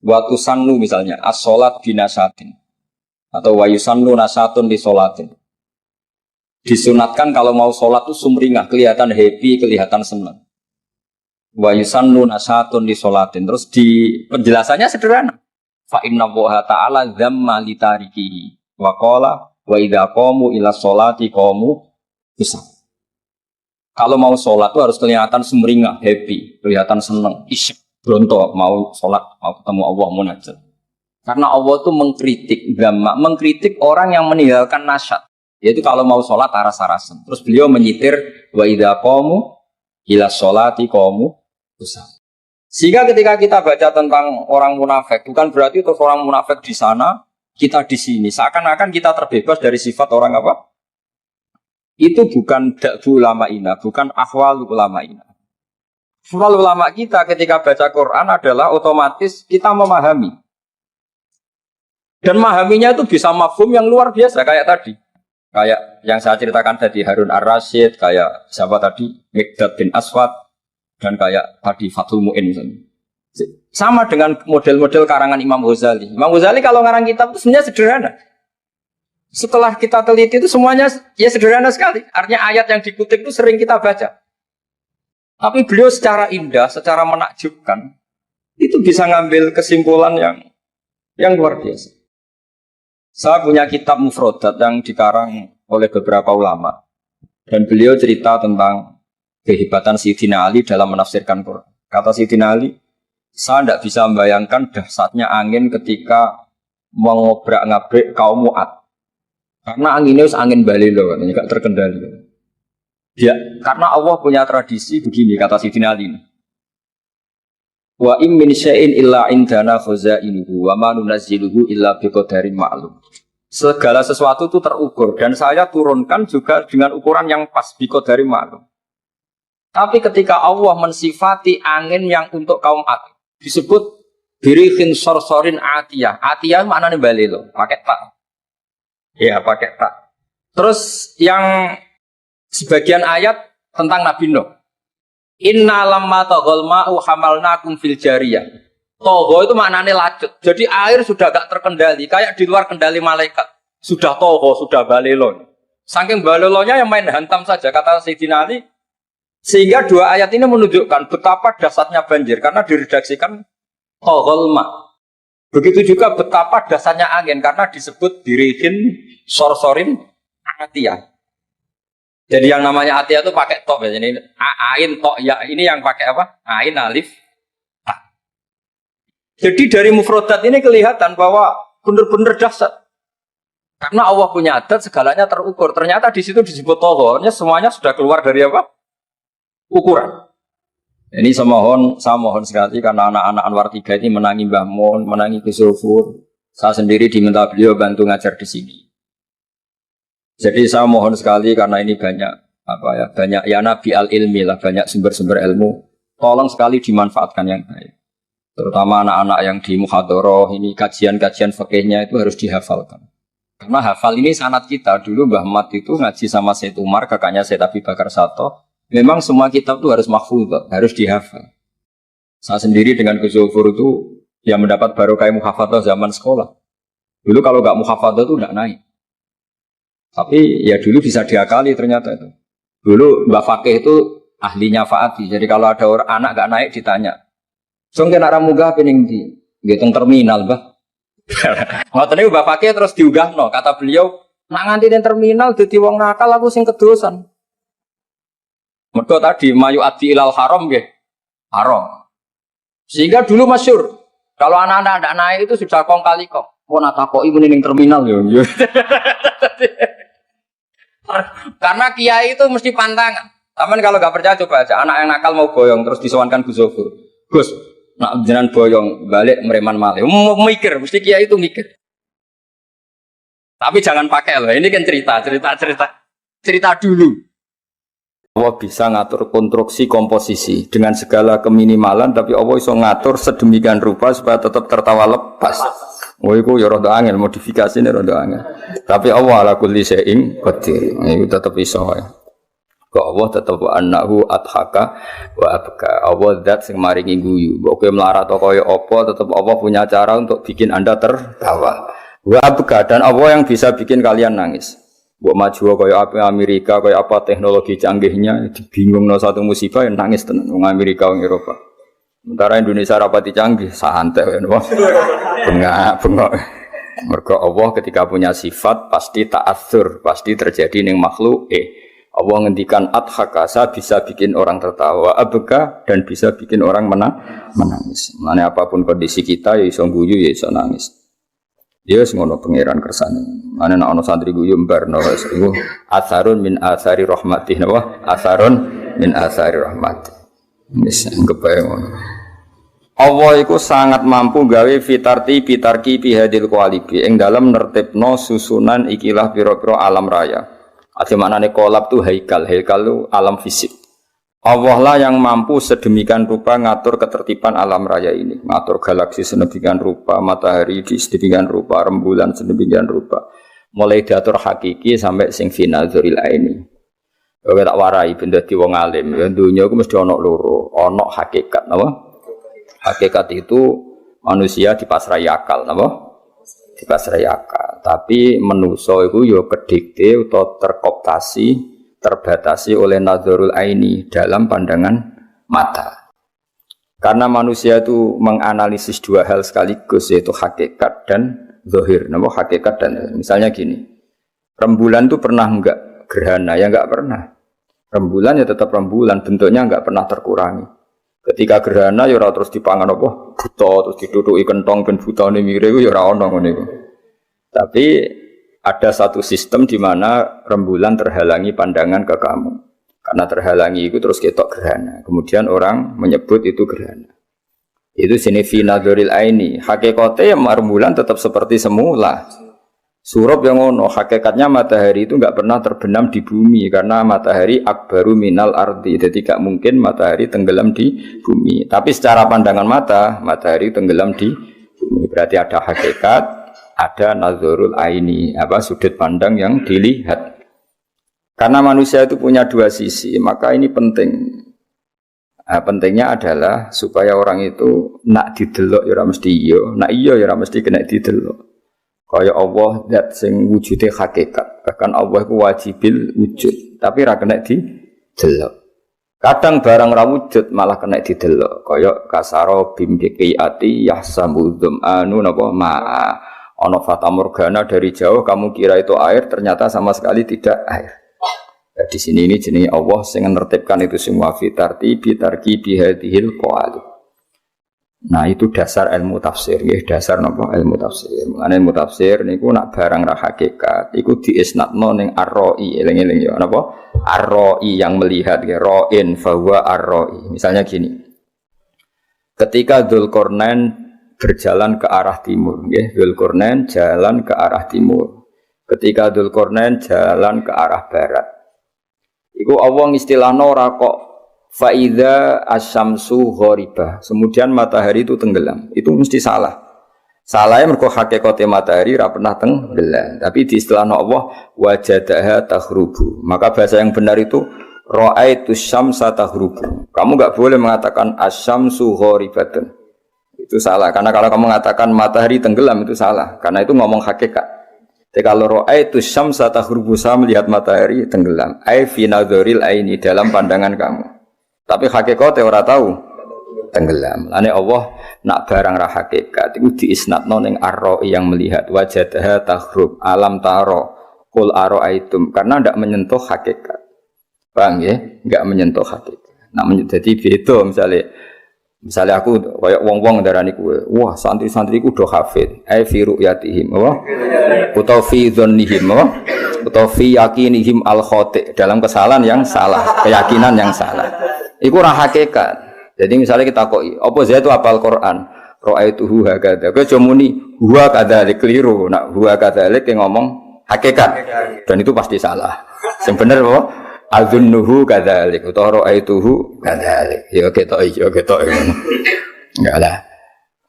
waktu sannu misalnya, as-sholat binasatin. Atau wa yusannu nasatun di sholatin. Disunatkan kalau mau sholat itu sumringah, kelihatan happy, kelihatan senang. Wa yusannu nasatun di sholatin. Terus di penjelasannya sederhana. Fa inna Allaha ta'ala dzamma li tarikihi wa qala wa idza qamu ila sholati qamu kusala. Kalau mau sholat itu harus kelihatan sumringah, happy, kelihatan senang, isyik, bronto, mau sholat, mau ketemu Allah, munajat. Karena Allah itu mengkritik orang yang meninggalkan nasyat. Yaitu kalau mau sholat aras-arasan. Terus beliau menyitir wa idza qamu ila sholati qamu kusala. Sehingga ketika kita baca tentang orang munafik, bukan berarti terus orang munafik di sana, kita di sini. Seakan-akan kita terbebas dari sifat orang apa? Itu bukan da'bu ulama'ina, bukan ahwal ulama'ina. Ahwal ulama kita ketika baca Quran adalah otomatis kita memahami. Dan memahaminya itu bisa mafhum yang luar biasa, kayak tadi. Kayak yang saya ceritakan tadi, Harun ar-Rasyid, kayak siapa tadi, Mikdad bin Aswad, dan kayak tadi Fathul Mu'in misalnya. Sama dengan model-model karangan Imam Ghazali. Imam Ghazali kalau ngarang kitab itu sebenarnya sederhana. Setelah kita teliti itu semuanya ya sederhana sekali. Artinya ayat yang dikutip itu sering kita baca. Tapi beliau secara indah, secara menakjubkan, itu bisa ngambil kesimpulan yang luar biasa. Saya punya kitab Mufrodat yang dikarang oleh beberapa ulama. Dan beliau cerita tentang kehebatan Sayyidina Ali dalam menafsirkan Quran. Kata Sayyidina Ali, saya tidak bisa membayangkan dahsyatnya angin ketika mengobrak-ngabrik kaum Mu'ad. Karena anginnya angin balilo, katanya gak terkendali. Ya, karena Allah punya tradisi begini, kata Sayyidina Ali. Wa im min syai'in illa indana khazainuhu wa ma nunazziluhu illa biqadarin ma'lum. Segala sesuatu itu terukur dan saya turunkan juga dengan ukuran yang pas biqadarin ma'lum. Tapi ketika Allah mensifati angin yang untuk kaum Ad disebut birihin sorsorin atiyah. Atiyah maknanya balilo, pakai tak. Ya pakai tak. Terus yang sebagian ayat tentang Nabi Nuh. Inna lamma taghal ma'u hamalnakum fil jariyah. Togho itu maknanya lacut. Jadi air sudah gak terkendali, kayak di luar kendali malaikat. Sudah togho, sudah balelon. Saking balelonya yang main hantam saja kata Sayyidina Ali. Sehingga dua ayat ini menunjukkan betapa dahsyatnya banjir karena diredaksikan taghal ma'. Begitu juga betapa dasarnya angin karena disebut dirihin sorsorin atiyah. Jadi yang namanya atiyah itu pakai tok ya. Ini ain tok ya. Ini yang pakai apa? Ain alif ta. Jadi dari mufrodat ini kelihatan bahwa benar-benar dahsyat. Karena Allah punya adat segalanya terukur. Ternyata di situ disebut tohornya semuanya sudah keluar dari apa? Ukuran. Ini saya mohon sekali karena anak-anak Anwar 3 ini menangi Mbah Mun, menangi Gus Zufur. Saya sendiri diminta beliau bantu ngajar di sini. Jadi saya mohon sekali karena ini banyak apa ya banyak ya nabi al ilmi lah, banyak sumber-sumber ilmu. Tolong sekali dimanfaatkan yang baik. Terutama anak-anak yang di muhadharah ini kajian-kajian fikihnya itu harus dihafalkan. Karena hafal ini sanad kita. Dulu Mbah Mat itu ngaji sama Said Umar, kakaknya Said Abi Bakar Sato. Memang semua kitab itu harus mahfudz, harus dihafal. Saya sendiri dengan Gus Zufur itu yang mendapat barokah muhafadzah zaman sekolah. Dulu kalau nggak muhafadzah itu nggak naik. Tapi ya dulu bisa diakali ternyata itu. Dulu Mbak Fakih itu ahlinya Faati. Jadi kalau ada orang anak nggak naik ditanya. Sungguh nak ramuga pening di, gitu terminal bah. Ngoten niku Mbak Fakih terus diunggahno. Kata beliau, nak nganti ning terminal dadi wong nakal aku sing kedosan. Mergo tadi mayu adi ilal haram nggih. Haram. Sehingga dulu masyhur. Kalau anak-anak tidak naik itu sudah kong kali kong. Oh nak takoki muni ning terminal yo. Karena kiai itu mesti pantangan. Taman kalau nggak percaya coba aja. Anak yang nakal mau boyong terus disowankan Gus Zofur. Gus, nak jenengan boyong balik mereman malih. Mau mikir, mesti kiai itu mikir. Tapi jangan pakai loh. Ini kan cerita dulu. Allah bisa ngatur konstruksi komposisi dengan segala keminimalan, tapi Allah bisa ngatur sedemikian rupa supaya tetap tertawa lepas. Oh, itu ya rada angel, modifikasinya rada angel. Tapi Allah ala kulli syai'in qadir. Itu tetap bisa ya. Kok Allah tetap annahu adhaka wa abka. Allah zat sing maringi guyu. Mbok kowe melarat kaya apa, tetap Allah punya cara untuk bikin Anda tertawa. Wa abka, dan Allah yang bisa bikin kalian nangis. Mbok maju kaya apa Amerika, kaya apa teknologi canggihnya, dibingungno satu musibah yang nangis tenan wong Amerika wong Eropa. Sementara Indonesia rapati canggih, santai kan wong. Bengak. Mergo Allah ketika punya sifat pasti ta'atsur, pasti terjadi ning makhluk. Allah ngendikan adhakasa bisa bikin orang tertawa, abeka dan bisa bikin orang menangis. Mane apapun kondisi kita ya iso guyu ya iso nangis. Ya wis ngono pangeran kersane. Mane nek ana santri guyu mbarno wis iku asarun min asari rahmatih napa? Asarun min asari rahmatih. Wis kebae ngono. Allah iku sangat mampu gawe fitarti pihadil kualibi ing dalam nertibno susunan ikilah pira-pira alam raya. Ate maknane kolab tu haikal tu alam fisik. Allah lah yang mampu sedemikian rupa ngatur ketertiban alam raya ini, ngatur galaksi sedemikian rupa, matahari di sedemikian rupa, rembulan sedemikian rupa, mulai diatur hakiki sampai sing final dzuril aini. Kowe tak warai ben dadi wong alim, ya dunya iku mesti ana loro, ana hakikat napa? Hakikat itu manusia dipasrai akal napa? Dipasrai akal. Tapi manusa iku ya kedikte utawa terkooptasi, terbatasi oleh nadzarul aini dalam pandangan mata. Karena manusia itu menganalisis dua hal sekaligus, yaitu hakikat dan zahir. Nama hakikat dan zahir. Misalnya gini, rembulan itu pernah enggak gerhana? Ya enggak pernah. Rembulan ya tetap rembulan, bentuknya enggak pernah terkurangi. Ketika gerhana ya ora terus dipangan apa? Buta terus diduduki kentong ben butane mire iku ya ora ono ngene iku. Tapi ada satu sistem di mana rembulan terhalangi pandangan ke kamu. Karena terhalangi itu terus ketok gerhana. Kemudian orang menyebut itu gerhana. Itu sini fi nadzaril aini. Hakikatnya rembulan tetap seperti semula. Surup yang ngono, hakikatnya matahari itu enggak pernah terbenam di bumi karena matahari akbaru minal ardi. Jadi tidak mungkin matahari tenggelam di bumi. Tapi secara pandangan mata, matahari tenggelam di bumi. Berarti ada hakikat, ada nazarul aini, sudut pandang yang dilihat. Karena manusia itu punya dua sisi, maka ini penting. Pentingnya adalah supaya orang itu nak didelok ya ora mesti iya, nak iya ya ora mesti kena didelok. Kaya Allah zat sing wujude hakikat. Bahkan Allah itu wajibil wujud, tapi ra kena didelok. Kadang barang ra wujud malah kena didelok. Kaya kasaro bimbiqiati yahsamudum anu napa ma'a. Ono fata morgana dari jauh kamu kira itu air, ternyata sama sekali tidak air. Nah, di sini ini jenenge Allah sing nertibkan itu semua fitarti bitarki bihadhil qawaid. Nah, itu dasar ilmu tafsir nggih, dasar napa ilmu tafsir. Mengenai ilmu tafsir niku nak barang ra hakikat iku diisnadno ning ar-ra'i, eling-eling ya napa? Ar-ra'i yang melihat nggih, ra'in fa huwa ar-ra'i. Misalnya gini. Ketika Dzulqarnain berjalan ke arah timur, nggih. Dzulqarnain jalan ke arah timur. Ketika Dzulqarnain jalan ke arah barat. Iku Allah istilahno ora kok faida asyamsu ghoribah. Kemudian matahari itu tenggelam. Itu mesti salah. Salahnya mergo hakikate matahari ora pernah tenggelam. Tapi di istilahno Allah wajadaha taghrubu. Maka bahasa yang benar itu ra'aitu syamsa taghrubu. Kamu enggak boleh mengatakan asyamsu ghoribatun. Itu salah. Karena kalau kamu mengatakan matahari tenggelam itu salah. Karena itu ngomong hakikat. Jadi kalau ra'aitu syamsa taghrubu, saya melihat matahari tenggelam. Ai fi nadharil aini, dalam pandangan kamu. Tapi hakikate ora tahu tenggelam. Lane Allah nak barang ra hakikat iku diisnadno ning ar-ra'i yang melihat wajadaha taghrub alam taro qul ara'aitum karena ndak menyentuh hakikat. Paham ya? Enggak menyentuh hakikat. Nah, jadi beda misalnya aku kayak wong-wong darani kuwe, wah santri-santriku do hafid, ai fi ru'yatihim, apa? Utawa fi dzannihim, apa? Utawa fi yakinihim al-khati', dalam kesalahan yang salah, keyakinan yang salah. Iku ora hakikat. Jadi misalnya kita koi, apa saya itu hafal Quran, ra'aituhu hakadha. Kowe aja muni huwa kadzalik keliru. Nak huwa kadzalik yang ngomong hakikat. Dan itu pasti salah. Sing bener apa? Azunnuhu kadzalik utawa ra'aituhu kadzalik. Ya ketok. Enggak lah.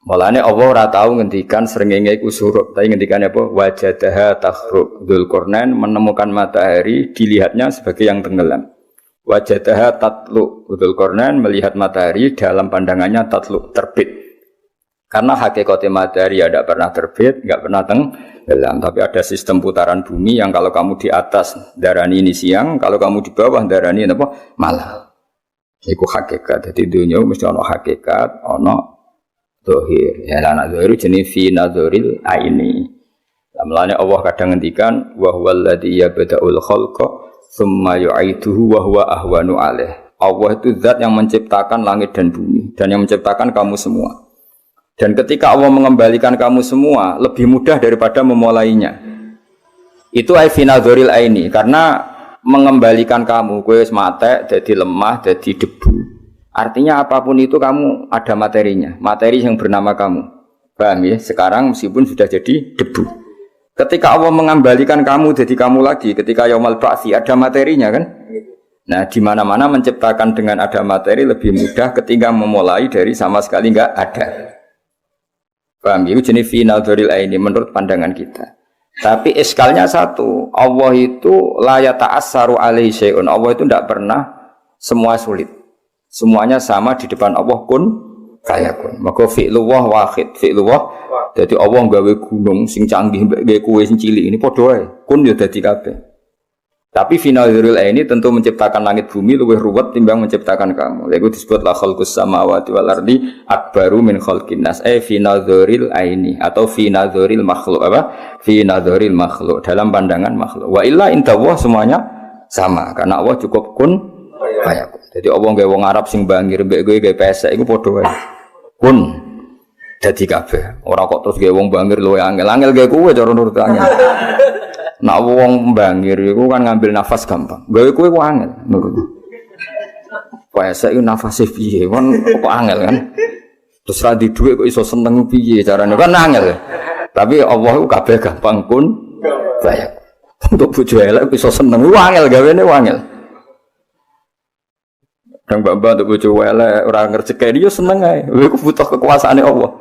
Mulane Allah ora tau ngendikan srengenge iku surup, tapi ngendikane apa? Wajadaha taghrub. Dzulqarnain menemukan matahari dilihatnya sebagai yang tenggelam. Wajadaha tatlu. Dzulqarnain melihat matahari dalam pandangannya tatlu, terbit. Karena hakikatnya matahari ya tidak pernah terbit, enggak pernah tenggelam, tapi ada sistem putaran bumi yang kalau kamu di atas darani ini siang, kalau kamu di bawah darani apa? Malam. Iku hakikat. Jadi dunia mesti ono hakikat, ono zahir. Ya ana zahir jenis fi nadzaril aini. Lamane Allah kadang ngendikan wa huwal ladzi yabda'ul khalqa tsumma yu'iduhu wa huwa ahwanu alaih. Allah itu zat yang menciptakan langit dan bumi dan yang menciptakan kamu semua. Dan ketika Allah mengembalikan kamu semua lebih mudah daripada memulainya. Itu ai fi nadzaril aini, karena mengembalikan kamu kowe wis mate dadi lemah, dadi debu. Artinya apapun itu kamu ada materinya, materi yang bernama kamu. Paham ya? Sekarang meskipun sudah jadi debu. Ketika Allah mengembalikan kamu jadi kamu lagi, ketika yaumul ba'tsi ada materinya kan? Nah, di mana-mana menciptakan dengan ada materi lebih mudah ketika memulai dari sama sekali enggak ada. Paham? Itu jenis fi nadzaril aini menurut pandangan kita. Tapi iskalnya satu, Allah itu la yata'assaru alaihi syai'un. Allah itu tidak pernah semua sulit. Semuanya sama di depan Allah kun fayakun. Maka fi'lullah wahid, fi'lullah. Jadi Allah gawe gunung sing canggih gawe kowe sing cilik ini padha wae. Kun ya dadi kabeh. Tapi finalul ini tentu menciptakan langit bumi lebih ruwet timbang menciptakan kamu. Itu disebut la khalqus samawati wal ardi akbaru min khalqin nas. Finadzaril aini atau finadzaril makhluk apa? Finadzaril makhluk dalam pandangan makhluk. Wa illa indallah semuanya sama karena Allah cukup kun fayakun. Jadi Allah gawe wong Arab sing bangir mbek kowe gawe pesek iku padha wae. Kun dadi kabeh. Ora kok terus gawe wong bangir luwe angel gawe kowe cara nurut angel. Nak wong bangir iku kan ngambil nafas gampang. Gawe kowe ku angel menurutku. Pesek iku nafase piye? Kan kok angel kan. Terus ra di dhuwit kok iso seneng piye carane? Kan angel. Tapi Allah ku kabeh gampang kun bayak. Untuk bojo elek iso seneng ku angel gawene angel. Kang mbak-mbak untuk bojo elek ora ngerjekeni yo seneng ae. Kowe ku butuh kekuasaane Allah.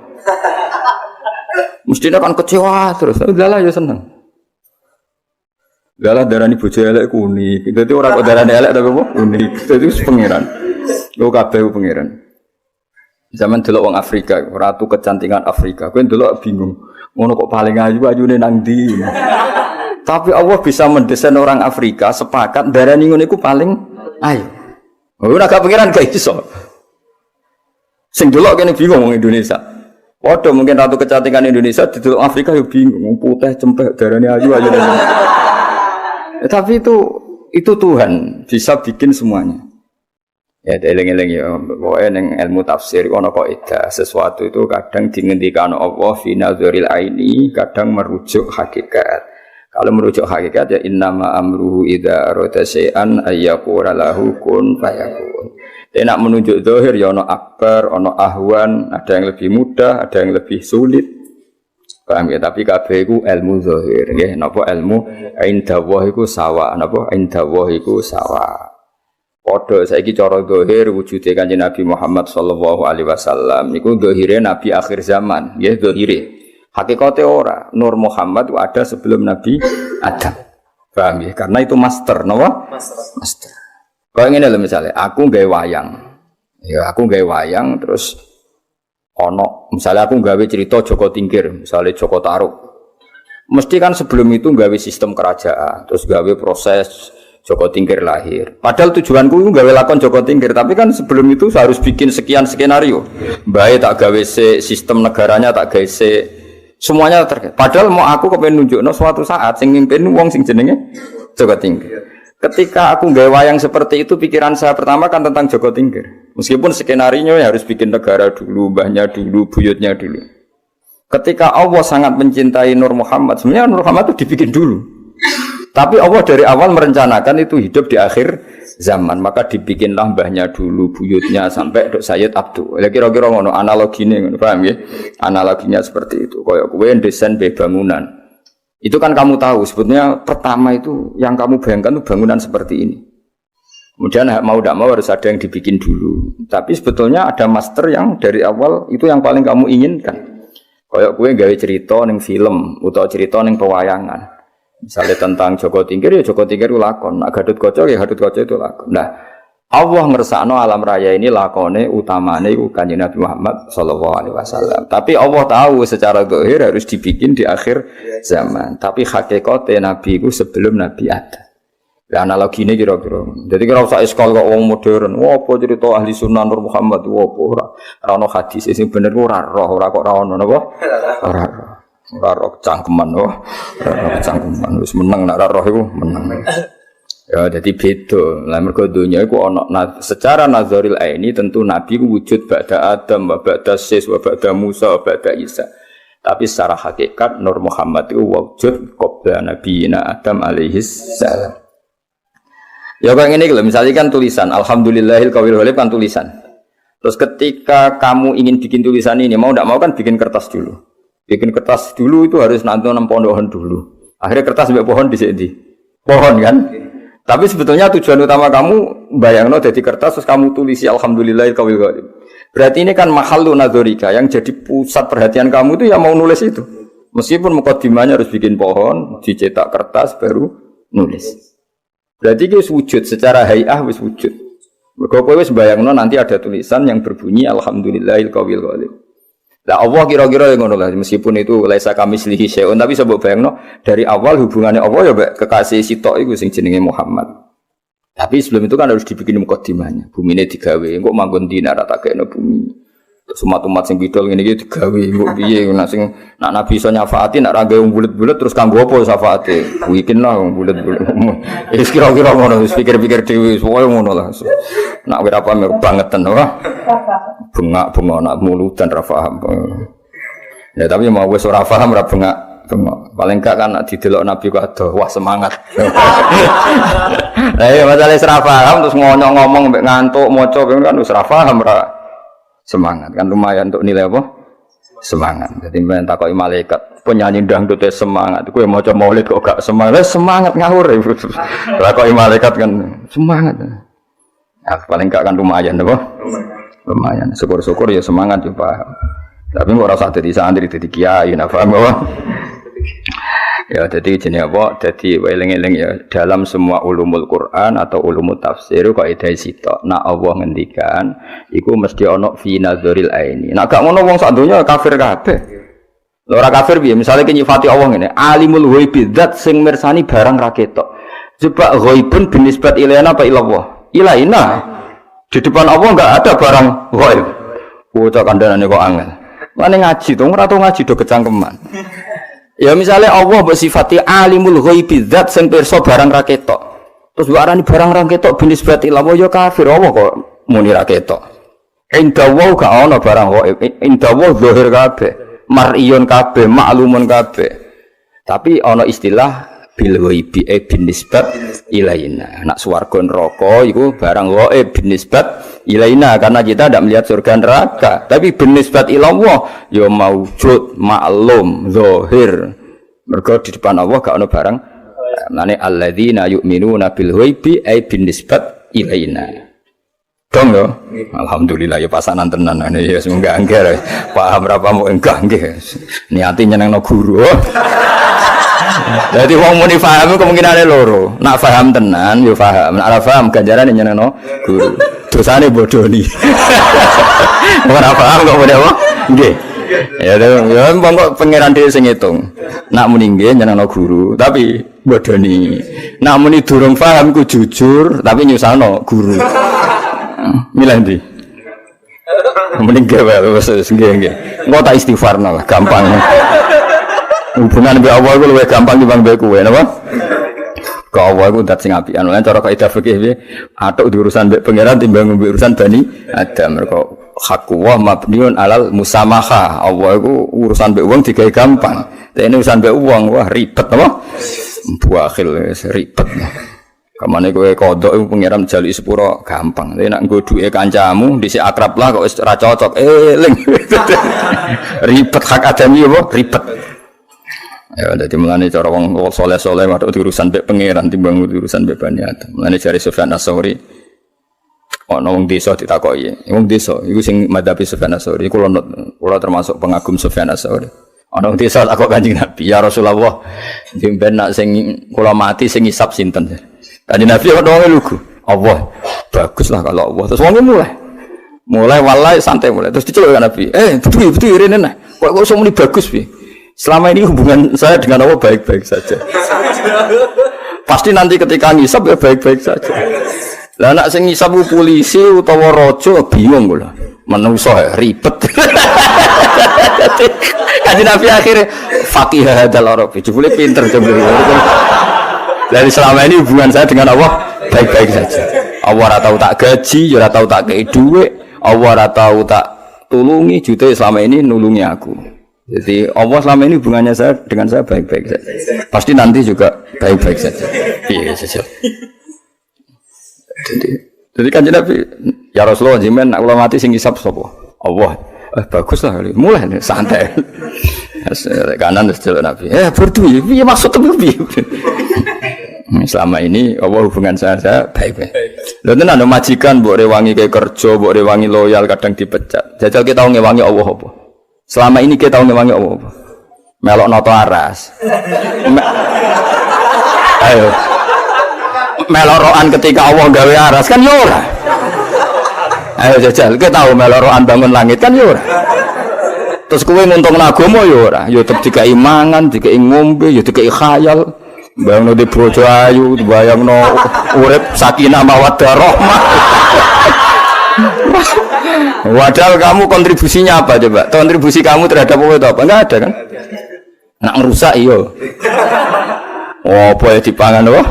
Mestinya kan kecewa terus. Udah ya seneng. Galah darani bojo elek ku unik. Dadi ora kok darani elek tapi apa? Unik. Dadi wis pangeran. Lho kabeh ku pangeran. Zaman delok wong Afrika, ratu kecantikan Afrika. Kowe ndelok bingung. Ngono kok paling ayu-ayune nang ndi? Tapi Allah bisa mendesain orang Afrika sepakat darani ngono iku paling ayu. Ora gak pangeran gak iso. Sing delok kene bingung wong Indonesia. Padha mungkin ratu kecantikan Indonesia didelok Afrika yo bingung. Putih cempek darani ayu-ayu. Tapi itu Tuhan bisa bikin semuanya. Ya, eling-eling ya. Pokoknya yang ilmu tafsir ono kaidah sesuatu itu kadang dingendikan Allah fi nadzaril aini, kadang merujuk hakikat. Kalau merujuk hakikat ya innama amruhu idza arada syai'an ayyaqula lahu kun fayakun. Nak menunjuk zahir ya ono akbar, ono ahwan, ada yang lebih mudah, ada yang lebih sulit. Paham ya, tapi kabeh iku ilmu zahir nggih. Napa ilmu indallah iku sawa, napa indallah iku sawa. Padha saiki cara zahir wujude Kanjeng Nabi Muhammad sallallahu alaihi wasallam niku zahire nabi akhir zaman, nggih zahire. Hakikate ora, Nur Muhammad itu ada sebelum Nabi Adam. Paham ya? Karena itu master, napa? Master. Kayak ngene lho misale, aku gawe wayang. Ya aku gawe wayang terus ono, misalnya aku gawe cerita Joko Tingkir, misalnya Joko Taruk. Mesti kan sebelum itu gawe sistem kerajaan, terus gawe proses Joko Tingkir lahir. Padahal tujuanku itu gawe lakon Joko Tingkir, tapi kan sebelum itu saya harus bikin sekian skenario. Baik tak gawe sistem negaranya, tak gawe semuanya terkait. Padahal mau aku kepengen nunjukno suatu saat sing mimpin wong sing jenenge Joko Tingkir. Ketika aku gawe wayang seperti itu, pikiran saya pertama kan tentang Joko Tingkir. Meskipun skenario ya harus bikin negara dulu, mbahnya dulu, buyutnya dulu. Ketika Allah sangat mencintai Nur Muhammad, sebenarnya Nur Muhammad itu dibikin dulu. Tapi Allah dari awal merencanakan itu hidup di akhir zaman, maka dibikinlah mbahnya dulu, buyutnya sampai Dok Sayyid Abdul. Ya kira-kira ngono analoginya, paham ya? Analoginya seperti itu. Kayak kowe desain bangunan. Itu kan kamu tahu sebetulnya pertama itu yang kamu bayangkan itu bangunan seperti ini. Kemudian mau tidak mau harus ada yang dibikin dulu. Tapi sebetulnya ada master yang dari awal itu yang paling kamu inginkan. Kayak gue gawe cerita ning film atau cerita ning pewayangan. Misalnya tentang Joko Tingkir ya Joko Tingkir itu lakon. Nah, Gatot Kaca ya Gatot Kaca itu lakon. Nah, Allah ngersakno alam raya ini lakone utamane iku Kanjeng Nabi Muhammad sallallahu alaihi wasallam. Tapi Allah tahu secara zahir harus dibikin di akhir zaman. Tapi hakikatnya Nabi itu sebelum Nabi ada. Ya analogi ini kira-kira. Jadi kira usah sekolah kok wong modern. Wah apa cerita ahli sunnah Nur Muhammad wah apa ora. Ora ono hadis sing bener ora roh, ora kok ora ono napa? Ora roh cangkeman wah. Ora roh cangkeman wis meneng nek ora roh iku meneng. Ya jadi beda. Lah mergo donya iku ono secara nazaril aini tentu nabi ku wujud ba'da Adam, ba'da Sis, ba'da Musa, ba'da Isa. Tapi secara hakikat Nur Muhammad itu wujud qabla nabiyina Adam alaihis salam. Ya kayak ini kalau misalnya kan tulisan Alhamdulillahil qawil ghalib kan tulisan. Terus ketika kamu ingin bikin tulisan ini mau tidak mau kan bikin kertas dulu. Bikin kertas dulu itu harus nanti pondokan dulu. Akhirnya kertas sampai pohon di sini. Pohon kan? Tapi sebetulnya tujuan utama kamu bayangno jadi kertas terus kamu tulisi Alhamdulillahil qawil ghalib. Berarti ini kan mahallu nadzorika yang jadi pusat perhatian kamu itu yang mau nulis itu. Meskipun mukadimahnya harus bikin pohon, dicetak kertas baru nulis. Berarti itu wujud secara hay'ah wis wujud. Mergo kowe wis bayangno nanti ada tulisan yang berbunyi Alhamdulillahil qawil ghalib. Lah Allah kira-kira yang ngono lah meskipun itu laisa kamislihi syai'un tapi sebab bayangno dari awal hubungannya Allah ya mbek kekasih sitok iku sing jenenge Muhammad. Tapi sebelum itu kan harus dibikin mukadimahnya. Bumine digawe, engko manggon dina ra takekno bumi. Umat-umat sing bidol ngene iki digawe mbok piye nek sing nak nabi iso nyafaati nek ra gawe bulet-bulet terus kanggo apa syafaate wikin lah bulet-bulet wis kira-kira ngono wis pikir-pikir dhewe soalé ngono lah nak ora paham bangetan wah bengak-bengok nak muludan ra paham ya tapi mau wis ora paham ra bengak-bengok paling gak kan nak didelok nabi kok adoh wah semangat lah ya masalah ora paham terus ngomong mbek ngantuk maca kan wis ora paham ra semangat kan lumayan untuk nilai apa? Semangat. Jadi ben takoki malaikat, penyanyi dangdut semangat. Kowe maca maulid kok gak semangat. Semangat ngawur. Takoki malaikat kan semangat. Ya, paling gak kan lumayan apa? Lumayan. Syukur-syukur ya semangat ya paham. Tapi ora usah dadi santri dadi kiai, nah paham apa? Ya jadi jenis apa? Jadi eling-eling ya dalam semua ulumul Quran atau ulumul tafsir kaidah sitok. Nak Allah ngendikan iku mesti ana fi nazaril aini. Nak gak ngono wong sak donya kafir kabeh. Lha ora kafir piye? Misale ki nyifati Allah ngene, alimul ghaibi dzat sing mirsani barang ra ketok. Coba ghaibun binisbat ilaina apa ilallah? Ilaina. Di depan Allah enggak ada barang ghaib. Bocah kandhanane kok angel. Mane ngaji to, ora tau ngaji do kecangkeman. Ya misalnya Allah bersifati alimul ghaibi dzat sing pirsa barang ra ketok. Terus mbok arani barang ra ketok binisbati lawa ya kafir Allah kok muni ra ketok. Indawa gak ana barang ghaib. Indawa zahir kabeh, mar'iyun kabeh, ma'lumun kabeh. Tapi ana istilah bil ghaibi binisbat ilaina. Nak swarga neraka iku barang ghaib binisbat ilaina karena kita tidak melihat surga neraka. Tapi binisbat ilallah ya maujud, maklum, zahir. Mergo di depan Allah gak ana barang. Mane alladzina yu'minuna bil ghaibi binisbat ilaina. Dong yo. Alhamdulillah ya pasanan tenan ya semoga angger. Paham ra mau enggak nggih. Niati nyenengno guru. Jadi wong muni paham kemungkinane loro. Nak paham tenan yo paham, nak ora paham ganjarane nyenengno guru. Dosane bodoni. Ora paham kok model apa? Nggih. Ya monggo pangeran dhewe sing ngitung. Nak muni nggih nyenengno guru, tapi bodoni. Nak muni durung paham ku jujur, tapi nyusahno guru. Milih ndi? Mending gawe wis nggih. Engko tak istighfarno lah, gampang. Hubungan mbek Allah iku luwih gampang timbang mbek kowe, napa? Ka Allah iku dat sing apian. Lan cara kaidah fikih piye? Atuk diurusan mbek pangeran timbang mbek urusan Bani Adam. Mergo hak wa mabniun alal musamaha. Allah iku urusan mbek wong digawe gampang. Dene urusan mbek wong wah ribet napa? Buakhil ribet. Kamane kowe kodok iku pangeran jaluki sepuro gampang. Nek nggo duwe kancamu dhisik akrab lah kok wis ora cocok. Eling. Ribet hak adami apa? Ribet. Ya dadi mulane cara wong saleh-saleh waduh urusan mbek pangeran timbang urusan mbek Bani Adam. Mulane jare Sufyan Ats-Tsauri ana wong desa ditakoki. Wong desa iku sing madhabi Sufyan Ats-Tsauri. Kula termasuk pengagum Sufyan Ats-Tsauri. Ana wong desa takok Kanjeng Nabi, "Ya Rasulullah, jemben nak sing kula mati sing ngisap sinten?" Kanjeng Nabi kok wong lugu. Allah. Baguslah kalau Allah. Terus wong mulai walai santai mulai. Terus diceluk Nabi. Betul rene nah. Kok iso muni bagus piye? Selama ini hubungan saya dengan Allah baik-baik saja. Pasti nanti ketika ngisap ya baik-baik saja. Lah nak sing ngisap polisi utawa raja bingung kula. Menungso ribet. Kanjeng Nabi akhirnya faqih hadzal arabi. Jebule pinter jebule. Dari selama ini hubungan saya dengan Allah baik-baik saja. Allah ora tahu tak gaji, ora tahu tak kei dhuwit, Allah ora tahu tak tulungi, jute selama ini nulungi aku. Jadi Allah selama ini hubungannya saya dengan saya baik-baik saja. Pasti nanti juga baik-baik saja. Iya saja. Jadi kan Nabi, ya Rasulullah jimen nak kula mati sing ngisap sapa? Allah. Baguslah kali. Mulai nih santai. Kanan terus celuk Nabi. Berdua, piye maksudmu piye? Selama ini Allah hubungan saya baik-baik. Lha tenan ada majikan mbok rewangi kayak kerja, mbok rewangi loyal kadang dipecat. Jajal kita ngewangi Allah apa? Selama ini kita ngewangi Allah apa? Melok noto aras. Ayo. Meloroan ketika Allah gawe aras kan yo ora. Ayo jajal, kita tahu meloroan bangun langit kan yo ora. Terus kowe nguntungno agama yo ora, yo tetep dikai mangan, dikai ngombe, yo dikai khayal. Bayangno di bojo ayu, bayangno urip sakinah mawaddah rahmah. Padahal kamu kontribusinya apa coba? Kontribusi kamu terhadap apa itu apa? Enggak ada kan? Nak ngerusak iyo. Oh, boleh dipangan oh.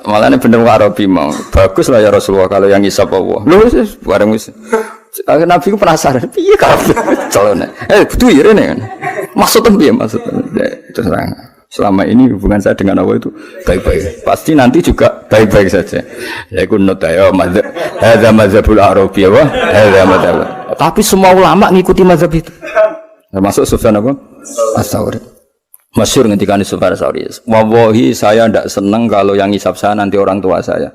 Malah ini bener Arabi mau. Bagus lah ya Rasulullah kalau yang ngisap Allah. Loh, bareng wis. Nabi ku penasaran, piye kabeh calone. Betul ya rene kan. Maksudnya piye maksudnya? Terus selama ini hubungan saya dengan Allah itu baik-baik. Pasti nanti juga baik-baik saja. Ya iku notaya mazhab. Hadza mazhabul Arabi wa hadza mazhab. Tapi semua ulama ngikuti mazhab itu. Termasuk Sufyan apa? Ats-Tsauri. Masyhur ngendikane Sufyan Ats-Tsauri. Wallahi saya ndak seneng kalau yang ngisap saya nanti orang tua saya.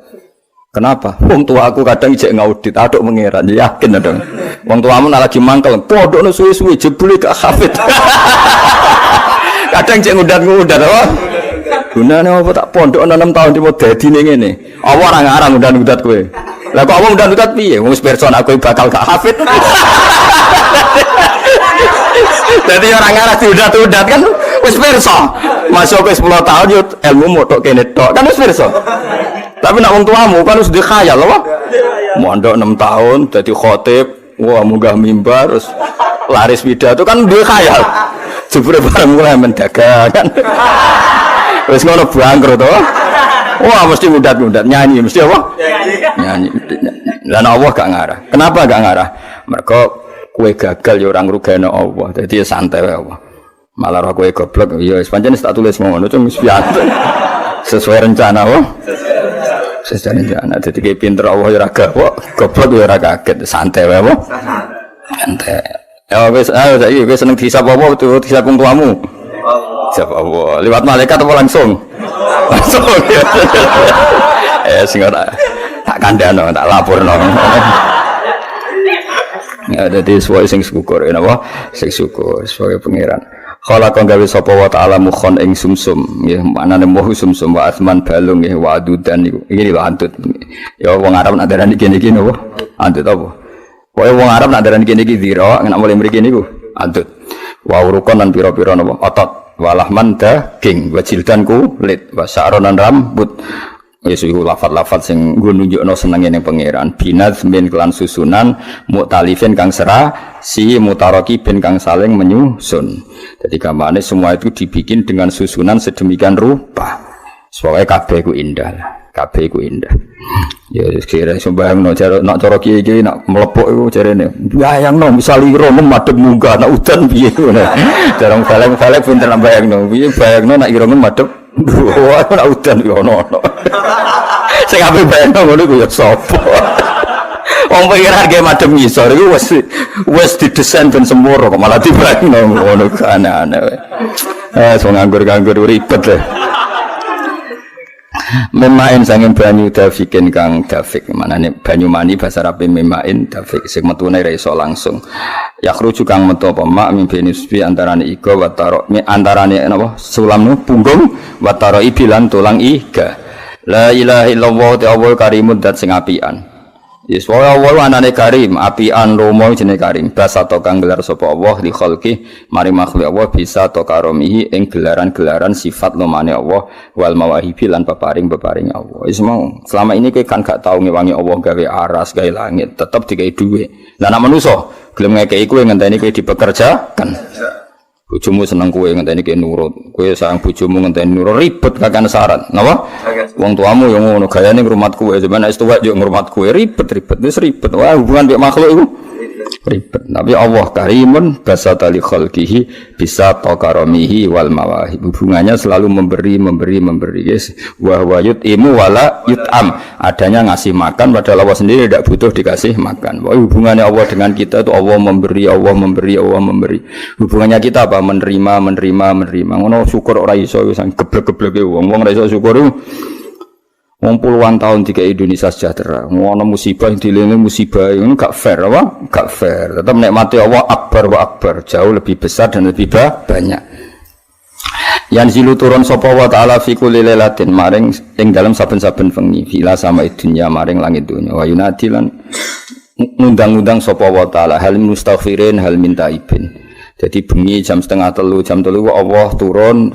Kenapa? Wong tua aku kadang ijek ngaudit, aduk mengeran, yakin dong. Wong tuamu lagi mangkel, pondokno suwe-suwe jebule gak hafid. Kadang ijek ngudat-ngudat apa? Gunane apa tak pondok 6 tahun tiba dadi ning ngene. Apa ora ngarang ngudat-ngudat kowe. Lah kok apa ngudat-ngudat piye? Wong wis person aku bakal gak hafid. Jadi orang ngarang diudat-udat kan wis person. Masuk ke 10 tahun yo ilmu motok kene tok. Kan wis person. Tapi nak wong tuamu kan sudah khayal apa? Mondok 6 tahun jadi khotib, wah munggah mimbar terus laris pidato kan dia khayal. Jebule bareng mulai mendagang kan. Wis ngono bangkrut to. Wah mesti mudat-mudat nyanyi mesti apa? Nyanyi. Lan Allah gak ngarah. Kenapa gak ngarah? Mergo kowe gagal ya ora ngrugeno Allah. Dadi santai wae Allah. Malah kowe goblok ya wis pancen tak tulis ngono cuma wis biasa. Sesuai rencana wae. Sesuai rencana. Dadi ki pinter Allah ya ora gawok, goblok ya ora kaget, santai wae apa? Santai. Ya wis ayo saiki wis seneng disap apa tuh disap wong tuamu. Disap apa? Lewat malaikat apa langsung? Langsung. Sing ora tak kandhano, tak laporno. Ya dadi suwe sing syukur napa? Sing syukur sebagai pangeran. Khalaqan gawe sapa wa ta'ala mukhon ing sumsum nggih manane mohu sumsum wa asman balung nggih wa adudan niku. Iki lho antut. Ya wong Arab nak darani kene iki napa? Antut apa? Pokoke wong Arab nak darani kene iki dira nek mulai mriki niku antut. Wa urukon lan pira-pira napa? Otot. Walahman daging wa jildan kulit wa sya'ronan rambut. Wis iku lafat-lafat sing nggo nunjukno senenge ning pangeran. Binaz min kelan susunan mu'talifin kang serasi mutarakibin kang saling menyusun. Jadi gamane semua itu dibikin dengan susunan sedemikian rupa. Supaya kabeh ku indah. Kabeh ku indah. Ya kira sembayangno cara kiye-kiye nak mlepok iku jarene. Bayangno misal ira madhep munggah nak udan piye ngono. Cara falek-falek pinter bayangno. Piye bayangno nak ira madhep wah nak udan yo ono. Sing ape bayangno ngono ku ya sapa. Wong pengen harga madhep ngisor iku wis didesain ben semoro kok malah dibayangno ngono aneh-aneh. Wong nganggur-nganggur ribet le. Memain sanging banyu dafikin kang dafik manane banyu mani bahasa Arabe memain dafik sing metune ra iso langsung yakhruju kang metu apa mak mimbenisbi antarane iga wataro antarane napa sulam punggung wataro ibilan tulang iga la ilaha illallah ta'ala karimud dat sing apian yes wa Allah anane karim apian romo jenenge karim basa to kang gelar sapa Allah li khalqi mari makhluk Allah bisa to karomihi ing gelaran-gelaran sifat lomane Allah wal mawahibi lan peparing-peparing Allah wis mau selama ini kowe kan gak tau ngewangi Allah gawe aras gawe langit tetep digawe dhuwit lah nek manusa gelem ngekeki kowe ngenteni kowe dipekerjakan bojomu seneng kowe ngenteni kowe nurut kowe sayang bojomu ngenteni nurut ribet kakan syarat napa wong tuamu yo ngono gayane ngrumat kowe sampeyan nek tuwek yo ngrumat kowe ribet wis ribet wah hubungan mek makhluk iku ribet tapi Allah karimun basata li khalqihi bisa taqaramihi wal mawahib hubungannya selalu memberi guys wa huwa yut'imu wala yut'am adanya ngasih makan padahal Allah sendiri tidak butuh dikasih makan wah hubungannya Allah dengan kita itu Allah memberi hubungannya kita apa menerima ngono syukur ora iso wis geblek-gebleke wong ra iso syukur wong puluhan tahun tiga Indonesia sejahtera ngono musibah dilingi musibah itu gak fair apa? Gak fair tetap nikmati Allah akbar wa akbar jauh lebih besar dan lebih banyak yang zilu turun sapa wa ta'ala fi kulli lailatin maring ing dalam saben-saben wengi fila sama dunya maring langit dunya wa yunadilan ngundang-undang sapa wa ta'ala hal mustaghfirin hal minta ibin jadi bengi jam 2:30 Allah turun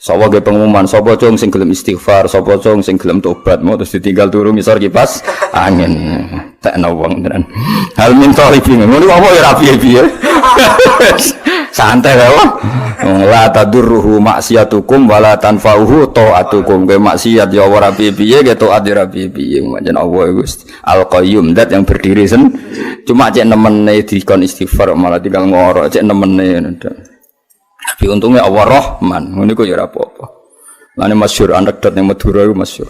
sapa ge pengumuman sapa cung sing gelem istighfar sapa cung sing gelem tobat mau terus ditinggal turu ngisor kipas angin tak nawang tenan hal min talibin ngono apa ya rapi-piye santai wae la tadurruhu maksiatukum wala tanfa'uhu ta'atukum ke maksiat ya ora piye-piye ke taat ya rapi-piye pancen Allah iku al-qayyum dat yang berdiri cuma cek nemene dikon istighfar malah tinggal ngoro cek nemene tapi untungnya Allah Rahman ngono iku ya ora apa-apa lane masyhur anekdot ning Madura iku masyhur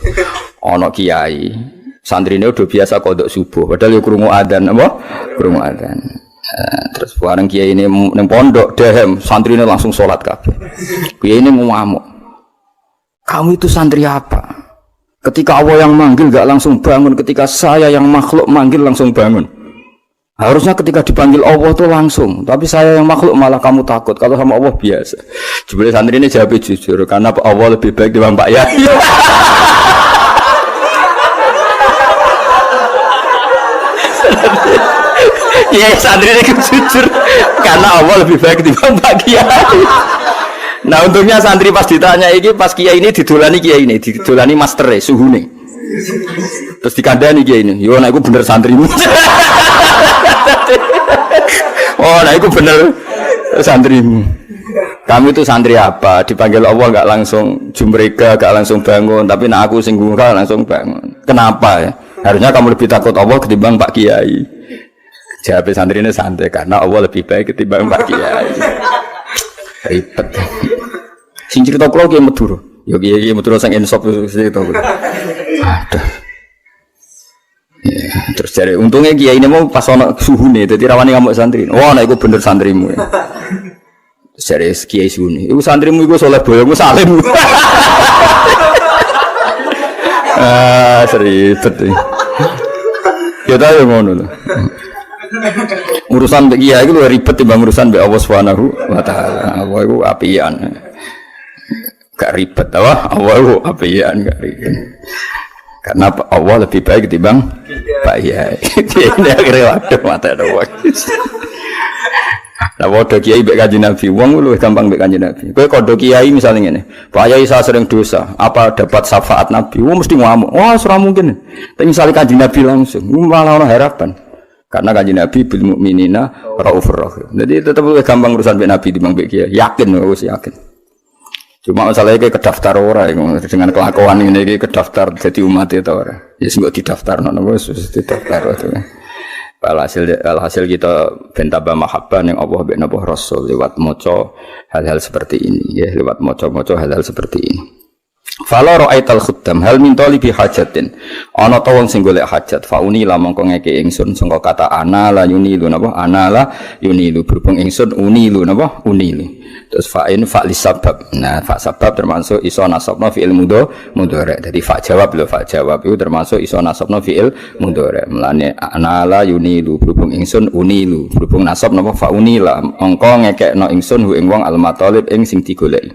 ana kiai santrine udah biasa kodok subuh padahal yo krungu adzan apa krungu adzan terus bareng kiai ini ning pondok dehem santrine langsung salat kabeh kiai ini ngamuk kamu itu santri apa ketika Allah yang manggil enggak langsung bangun ketika saya yang makhluk manggil langsung bangun harusnya ketika dipanggil Allah tuh langsung tapi saya yang makhluk malah kamu takut kalau sama Allah biasa jebule santri ini jawab jujur karena Allah lebih baik dibanding Pak Yai ya santri ini jujur karena Allah lebih baik dibanding Pak Kiai nah untungnya santri pas ditanya ini pas Kiai ini didolani master suhu nih terus dikandani Kiai ini yo nah itu bener santrimu oh nah itu bener santrimu kamu itu santri apa dipanggil Allah gak langsung jumrega gak langsung bangun tapi nah aku singgung langsung bangun kenapa ya harusnya kamu lebih takut Allah ketimbang Pak Kiai jawab santri ini santai karena Allah lebih baik ketimbang Pak Kiai ribet sing cerita kula Kiai Madura yo Kiai Madura sing insop cerita kula aduh ya, terus jare untungnya Kiai ini mau pas ana suhune dadi rawani ngamuk santri wah nek iku bener santrimu ya terus jare Kiai suhune iku santrimu iku soleh boyongmu salim Seribet. Kita yo ngono lho. Urusan mbek kiai iku luwih ribet timbang urusan mbek Allah Subhanahu wa taala. Allah iku apian. Gak ribet apa? Allah iku apian gak ribet. Karena Allah lebih baik ketimbang Pak Yai. Ini akhirnya waduh mata doang. Nah, waduh kiai mbek Kanjeng Nabi, wong luwih gampang mbek Kanjeng Nabi. Kowe kodho kiai misalnya ngene, Pak Yai saya sering dosa, apa dapat syafaat Nabi? Wong mesti ngamuk. Wah, ora mungkin. Tapi misalnya Kanjeng Nabi langsung, malah ono harapan. Karena Kanjeng Nabi bil mukminina raufur rahim. Jadi tetep luwih gampang urusan mbek Nabi timbang mbek kiai. Yakin wis yakin. Cuma masalahnya kayak kedaftar orang dengan kelakuan ini kayak kedaftar jadi umat itu orang. Ya sih didaftar nono bos, didaftar itu. Alhasil kita bentaba mahabbah yang Allah bin Nabi Rasul lewat moco hal-hal seperti ini ya lewat moco hal-hal seperti ini. Fala ra'aital khuddam hal min talibi hajatin. Ana ta wong sing golek hajat, fauni la mongko ngeke ingsun sangka kata ana la yunilu napa? Ana la yunilu berhubung ingsun unilu napa? Unilu. Terus fa'in fa'li sabab. Nah, fa sabab termasuk iso nasabna fi'il mudhari'. Jadi fa jawab lho, fa jawab itu termasuk iso nasabna fi'il mudhari'. Mulane ana la yunilu berhubung ingsun unilu. Berhubung nasab napa? Fa'unila mongko ngekekno ingsun hu ing wong al-matalib ing sing digoleki.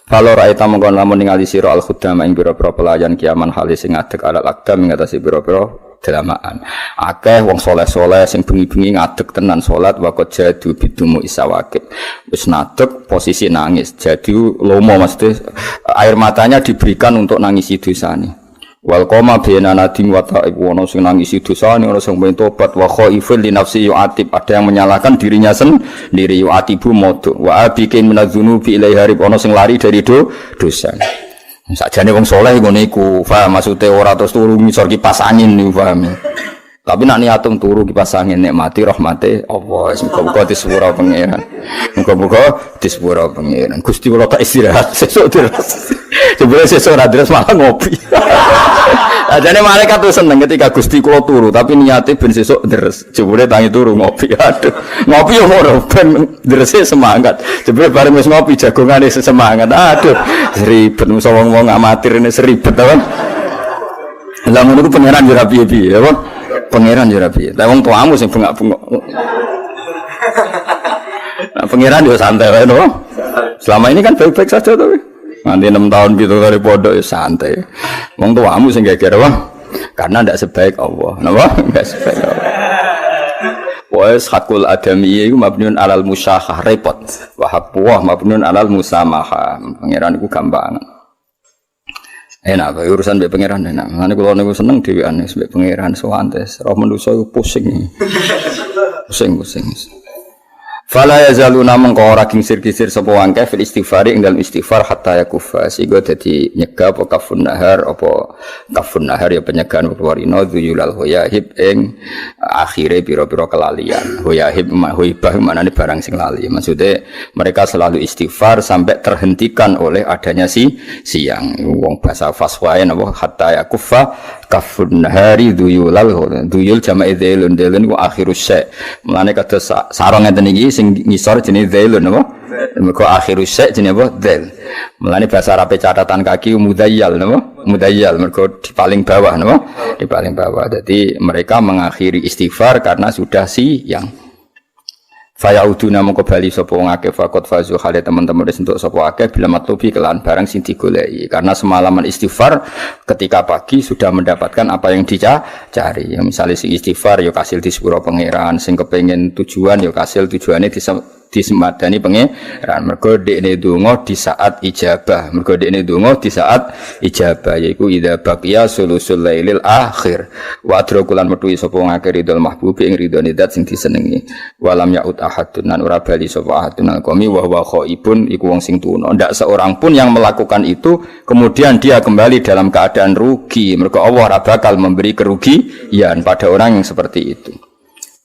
Kalau rakyat mengkon lamun ningali sira al khuddama ing pira-pira pelayan kiaman hale sing ngadeg alal aqdam ing atase pira-pira dalamaan. Akeh wong saleh-saleh sing bengi-bengi ngadeg tenan salat waqt jadu bidumu isawakib. Wis ngadeg posisi nangis. Jadi lomo mesti air matanya diberikan untuk nangisi dosane. Wal qoma bina nadim wa ta'ib wono sing nangisi dosane ono sing pengen tobat wa khaifun li nafsi yu'atib ada yang menyalahkan dirinya sendiri yu'atibu modu wa abikin minadzunubi ilai harib ono sing lari dari dosa. Sakjane wong saleh ngono iku, paham maksude ora terus turu ngisor kipas angin niku paham. Tapi nak niatum turu kipas angin nikmati rahmate Allah. Muga-muga disepuro pangeran. Muga-muga disepuro pangeran. Gusti kula tak istirahat sesuk terus. Sebelum sesuk ora terus malah ngopi. Ajane malaikat tuh seneng ketika Gusti kula turu tapi niate ben sesuk deres. Jebule tangi turu ngopi. Aduh. Ngopi yo ora ben derese semangat. Jebule bareng wis ngopi jagongane semangat. Aduh. Ribet musa wong-wong amatir ini seribet to kan. Lah ngono ku pangeran yo ra piye-piye ya, Pak. Pangeran yo ra piye. Lah wong tuamu sing bengak-bengok. Nah, pangeran yo santai wae no. Selama ini kan baik-baik saja to. Nanti 6 tahun gitu dari pondok ya santai. Wong tuamu sing geger wae. Karena ndak sebaik Allah. Napa? Enggak sebaik Allah. Wes hakul adami iku mabniun alal musyahah repot. Wa haqqu mabniun alal musamahah. Pangeran iku gampang. Enak urusan mbek pangeran enak. Ngene kula niku seneng dhewean mbek pangeran sowantes. Roh manusa iku pusing. Pusing. Fala yazaluna mengko ora kingsir-kisir sapa wangke fil istighfar ing dalem istighfar hatta yakufa sehingga dadi nyegah apa kafun nahar ya penyegahan warina dzuyulal hoyahib ing akhire pira-pira kelalian. Hoibah manane barang sing lali. Maksudnya mereka selalu istighfar sampai terhentikan oleh adanya siang. Wong bahasa faswae napa hatta yakufa kafun nahari dzuyul jama'i dzilun wa akhirus syai. Mulane kados sareng ngeten iki sing ngisor jenenge dzilun apa? Mergo akhirus syai jenenge apa? Dzil. Mulane bahasa Arab catatan kaki mudayyal napa? Mudayyal mergo di paling bawah napa? Di paling bawah. Jadi mereka mengakhiri istighfar karena sudah siang. Fayauduna mongko bali sapa wong akeh fakot fazu hale teman-teman wis entuk sapa akeh bila matlubi kelan barang sing digoleki karena semalaman istighfar ketika pagi sudah mendapatkan apa yang dicari ya misalnya sing istighfar ya kasil di sepuro pangeran sing kepengin tujuan ya kasil tujuane disemadani pangeran mergo dekne donga di saat ijabah yaiku idza baqiya sulusul lailil akhir wa adrakulan metu sapa ngakeh ridul mahbubi ing ridone zat sing disenengi walam yaud ahadun nan ora bali sapa ahadun alqami wa huwa khaibun iku wong sing tuna ndak seorang pun yang melakukan itu kemudian dia kembali dalam keadaan rugi mergo Allah ora bakal memberi kerugian pada orang yang seperti itu.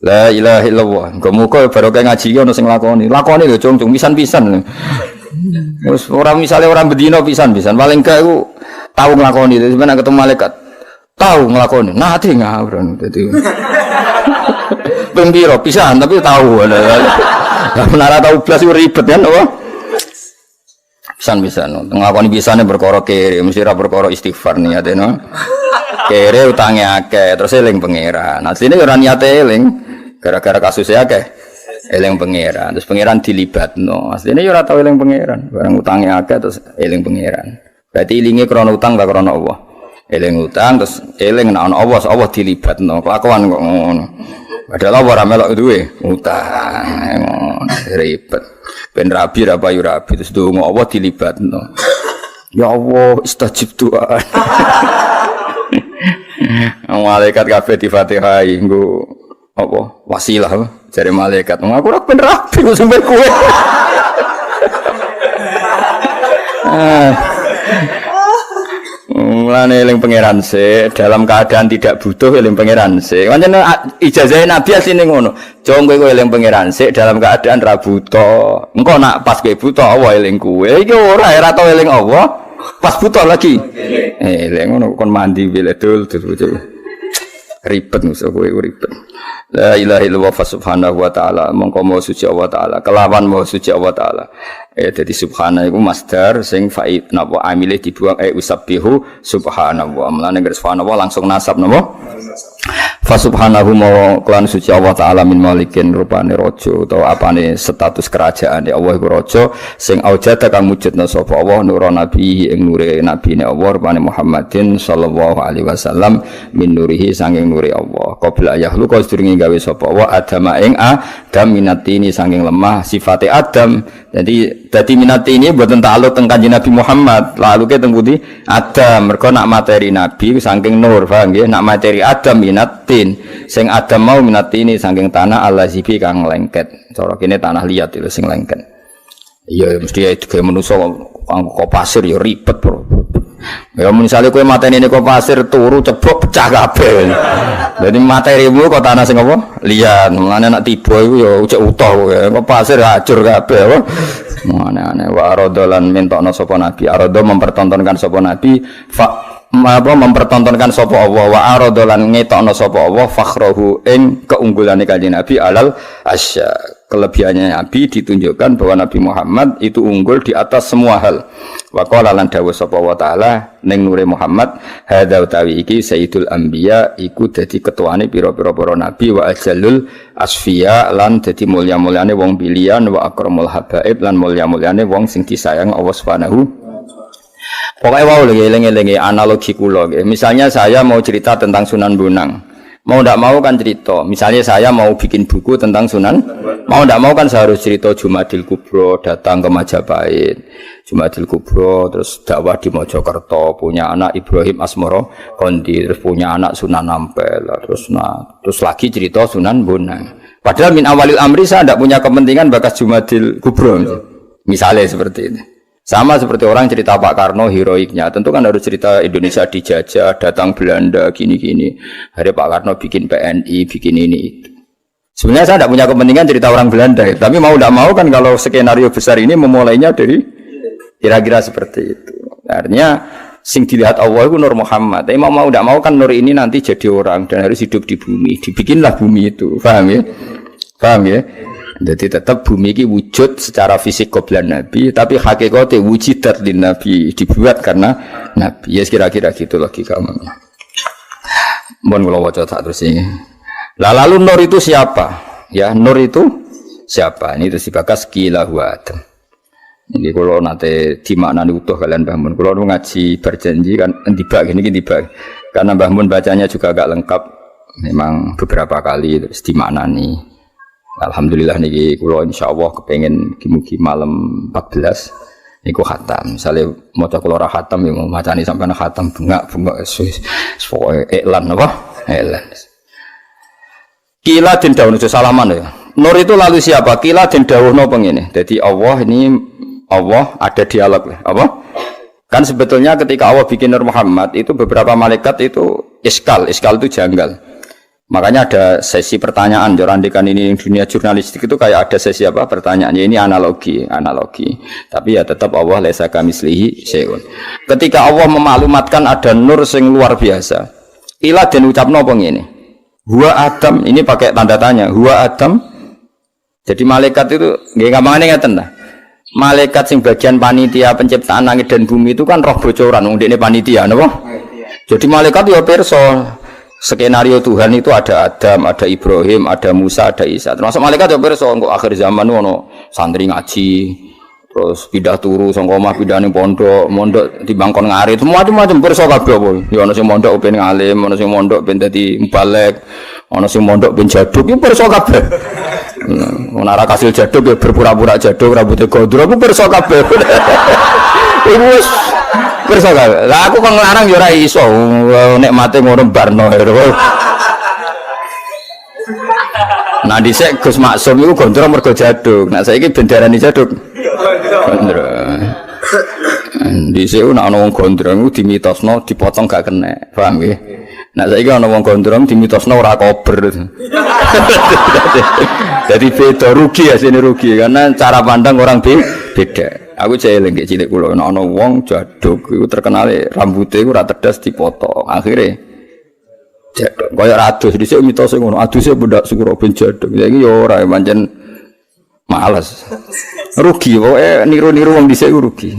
La ilaha illallah. Muga-muga barokah ngaji iki ono sing lakoni. Lakoni lho cung pisan-pisan. Wis ora misale ora bendina pisan-pisan. Paling gak iku tau nglakoni. Sebenarnya ketemu malaikat tau nglakoni. Nate ngawur dadi. Pembiro pisan tapi tahu. Lah menara tahu blas ribet kan apa? Bisa nglakoni bisane perkara kere, mesti ra perkara istighfar niate no. Kere utange akeh, terus eling pangeran. Asline ora niate eling, gara-gara kasusnya akeh. Eling pangeran, terus pangeran dilibatno. Asline ora tau eling pangeran, barang utange akeh terus eling pangeran. Berarti ilinge krana utang ta krana Allah. Eling utang terus eling nek ana Allah dilibatno. Kelakuan kok ngono. Padahal ora melok duwe utang. Ribet. Ben rabi ra payu rabi terus donga Allah dilibatno. Ya Allah istajib doa. Malaikat kabeh di Fatihah nggo apa wasilah jare malaikat. Aku ora ben rabi sampe kowe. Mulane eling pangeran se dalam keadaan tidak butuh eling pangeran se. Pancen ijazah Nabi asline ngono. Jong kowe eling pangeran se dalam keadaan ra butuh. Engko nak pas kowe butuh Allah eling kowe. Iki ora tau eling Allah. Pas butuh lagi. Eling ngono kon mandi wiledul ribet musuh kowe ribet. La ilaha illallah subhanahu wa ta'ala mongko mau suci Allah ta'ala kelawan mau suci Allah ta'ala dadi subhana iku masdar sing fa'id napa amile dibuang usabbihu subhanallah mulane subhanallah langsung nasab napa fa subhanahu mau kelan suci Allah ta'ala min malikin rupane raja utawa apane status kerajaan Allah iku raja sing aujada kang mujudna sapa Allah nur nabi ing nure nabine Allah rupane Muhammadin sallallahu alaihi wasallam min nurihi sanging nure Allah qabla yahlu ka sedurunge gawe sapa wa adama ing adam minatini saking lemah sifate adam dadi minatini mboten takluk teng Kanjeng Nabi Muhammad laluke teng pundi adam mergo nak materi nabi saking nur paham nggih nak materi adam minatin sing adam mau minatini saking tanah allazibi kang lengket cara kene tanah liat itu sing lengket iya mesti itu kaya manusa kok pasir ya ribet bro. Ya misalnya kowe mateni kok pasir turu ceblok pecah kabeh. Dadi materimu kok tanah sing apa? Liyan. Mulane nek tiba iku ya ujek utuh kowe. Kok pasir hancur kabeh apa? Aneh-aneh wa aradolan mentokno sapa nabi. Arado mempertontonkan sapa nabi mempertontonkan sapa Allah wa aradolan ngetokno sapa Allah fakhrahu ing keunggulane kanjeng Nabi alal asya. Kelebihannya Nabi ditunjukkan bahwa Nabi Muhammad itu unggul di atas semua hal. Wa qala lan dawuh sapa wa taala ning nure Muhammad hadza utawi iki sayyidul anbiya iku dadi ketuane pira-pira para nabi wa ajallul asfiya lan dadi mulya-mulyane wong pilihan wa akramul habaib lan mulya-mulyane wong sing disayang Allah Subhanahu. Pokoke wae lho eling-elinge analogi kula nggih. Misalnya saya mau cerita tentang Sunan Bonang. Mau tidak mau kan cerita. Misalnya saya mau bikin buku tentang Sunan. Mau tidak mau kan saya harus cerita Jumadil Kubro datang ke Majapahit. Jumadil Kubro terus dakwah di Mojokerto punya anak Ibrahim Asmoro Kondi terus punya anak Sunan Ampel terus lagi cerita Sunan Bonang. Padahal min awalil amri saya tidak punya kepentingan bakas Jumadil Kubro. Misalnya seperti ini. Sama seperti orang cerita Pak Karno heroiknya, tentu kan harus cerita Indonesia dijajah, datang Belanda, gini-gini. Hari Pak Karno bikin PNI, bikin ini itu. Sebenarnya saya tidak punya kepentingan cerita orang Belanda, tapi mau tidak mau kan kalau skenario besar ini memulainya dari kira-kira seperti itu. Artinya sing dilihat Allah itu Nur Muhammad. Tapi mau tidak mau kan Nur ini nanti jadi orang dan harus hidup di bumi. Dibikinlah bumi itu, paham ya? Paham ya? Jadi tetap bumi ini wujud secara fisik qoblan Nabi, tapi hakikatnya wujudat lin Nabi dibuat karena Nabi. Ya kira-kira gitu logikanya. Mohon kula waca tak terus ini. Lalu Nur itu siapa? Ya Nur itu siapa? Ini terus dibakas kilahu Adam. Ini kalau nanti dimaknani utuh kalian Mbah Mun. Kalau ngaji berjanji kan tiba gini tiba. Karena Mbah Mun bacanya juga agak lengkap. Memang beberapa kali terus dimaknani. Alhamdulillah niki kula insyaallah kepengin mugi malam 14 niku khatam. Misale maca kula ora khatam ya mau macani sampeyan khatam bunga-bunga pokoke iklan apa? Iklan. Kila den dawuh salaman ya. Nur itu lalu siapa? Kila den dawuhno pengene. Jadi Allah ada dialog apa? Kan sebetulnya ketika Allah bikin Nur Muhammad itu beberapa malaikat itu iskal itu janggal. Makanya ada sesi pertanyaan, jorandikan ini dunia jurnalistik itu kayak ada sesi apa pertanyaannya ini analogi. Tapi ya tetap Allah laisa kamitslihi syai'un. Ketika Allah memaklumatkan ada nur sing luar biasa. Ila den ucapno apa ngene? Huwa Adam, ini pakai tanda tanya. Huwa Adam. Jadi malaikat itu nggih gampangane ngeten ta. malaikat sing bagian panitia penciptaan langit dan bumi itu kan roh bocoran wong dekne panitia napa? Jadi malaikat ya pirsa skenario Tuhan itu ada Adam, ada Ibrahim, ada Musa, ada Isa. Termasuk malaikat ya pirsa engko akhir zaman ono santri ngaji, terus pindah turu saka omah pindah ning pondok, mondok timbang kon ngarit, macam-macam pirsa kabeh apa. Ya ono sing mondok ben ngalim, ono sing mondok ben dadi mubalek, ono sing mondok ben jaduk, ya pirsa kabeh. Ora kasil jaduk ya berpura-pura jaduk rambutnya gondrong, aku pirsa kabeh. Iku wis pirsa kabeh. Lah aku kok nglarang ya ora iso. Nek mate ngono barno. Nah dhisik Gus Maksum iku gondrong mergo jaduk. Nah saiki ben diarani jaduk. Gondrong. Dhisik nek ana wong gondrong iku dimitosno dipotong gak kena. Paham nggih? Nah saiki ana wong gondrong dimitosno ora kober. Jadi beda rugi ya sini rugi karena cara pandang orang beda. Aku celing kayak cilik kulo, ana wong jaduk, itu terkenal rambutnya itu rata tedas dipotong, akhirnya jaduk. Kayak adus, di sini mitosnya ngono, adusnya budak syukur ben jaduk. Jadi yo orang manjen malas, rugi. Pokoknya niru-niru wong di sini rugi.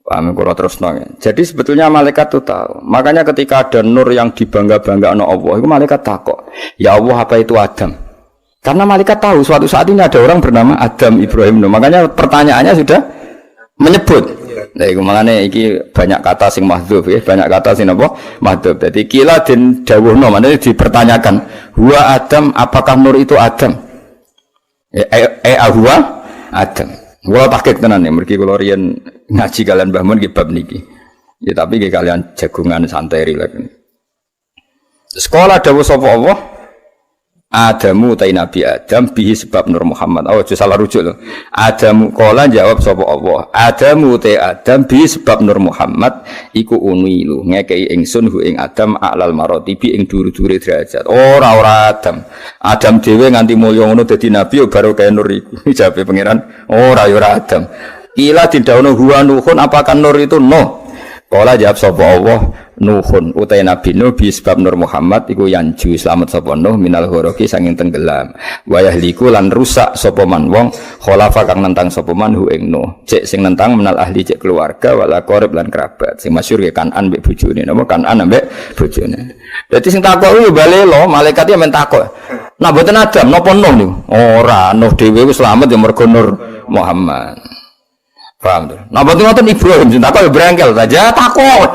Paham kalau terus nongnya. Jadi sebetulnya malaikat itu tahu. Makanya ketika ada nur yang dibangga-banggakan Allah, itu malaikat takut. Ya Allah apa itu Adam? Karena malaikat tahu suatu saat ini ada orang bernama Adam Ibrahim. Makanya pertanyaannya sudah menyebut. Nah, makanya ini banyak kata sing mahdzuf ya, banyak kata sing apa? Mahdzuf. Jadi kila den dawuhno, maknanya dipertanyakan, huwa Adam, apakah nur itu Adam? Huwa Adam. Kula takik tenan ya, mergi kula riyen ngaji kalian Mbah Mun nggih bab niki. Ya tapi nggih kalian jagungan santai rilek. Sekolah dawuh sapa Allah? Adamu utai Nabi Adam bihi sebab Nur Muhammad. Oh, salah rujuk loh. Adamu kola jawab sapa Allah. Adamu utai Adam bihi sebab Nur Muhammad iku unilu ngekei ingsun hu ing Adam a'lal maratibi ing duru-dure derajat. Ora Adam. Adam dhewe nganti mulya ngono dadi nabi yo baru kaya Nur iku. Jawabe pangeran, ora yo ora Adam. Ila didhawuhna huwa Nuhun apakah Nur itu Nuh? Kala jawab sapa Allah Nuhun utai Nabi Nuh bi sebab Nur Muhammad iku yanju selamat sapa Nuh minal ghoroki sanging tenggelam wa yahliku lan rusak sapa man wong khalafa kang nentang sapa man hu ing Nuh cek sing nentang menal ahli cek keluarga wala qarib lan kerabat sing masyhur ke Kanan mbek bojone napa Kanan mbek bojone. Dadi sing takok yo balelo malaikat yo men takok. Nah mboten Adam napa Nuh niku? Ora, Nuh dhewe wis selamat ya mergo Nur Muhammad. Paham tuh? Nah, betul ngoten Ibrahim, takok ya brengkel saja takok.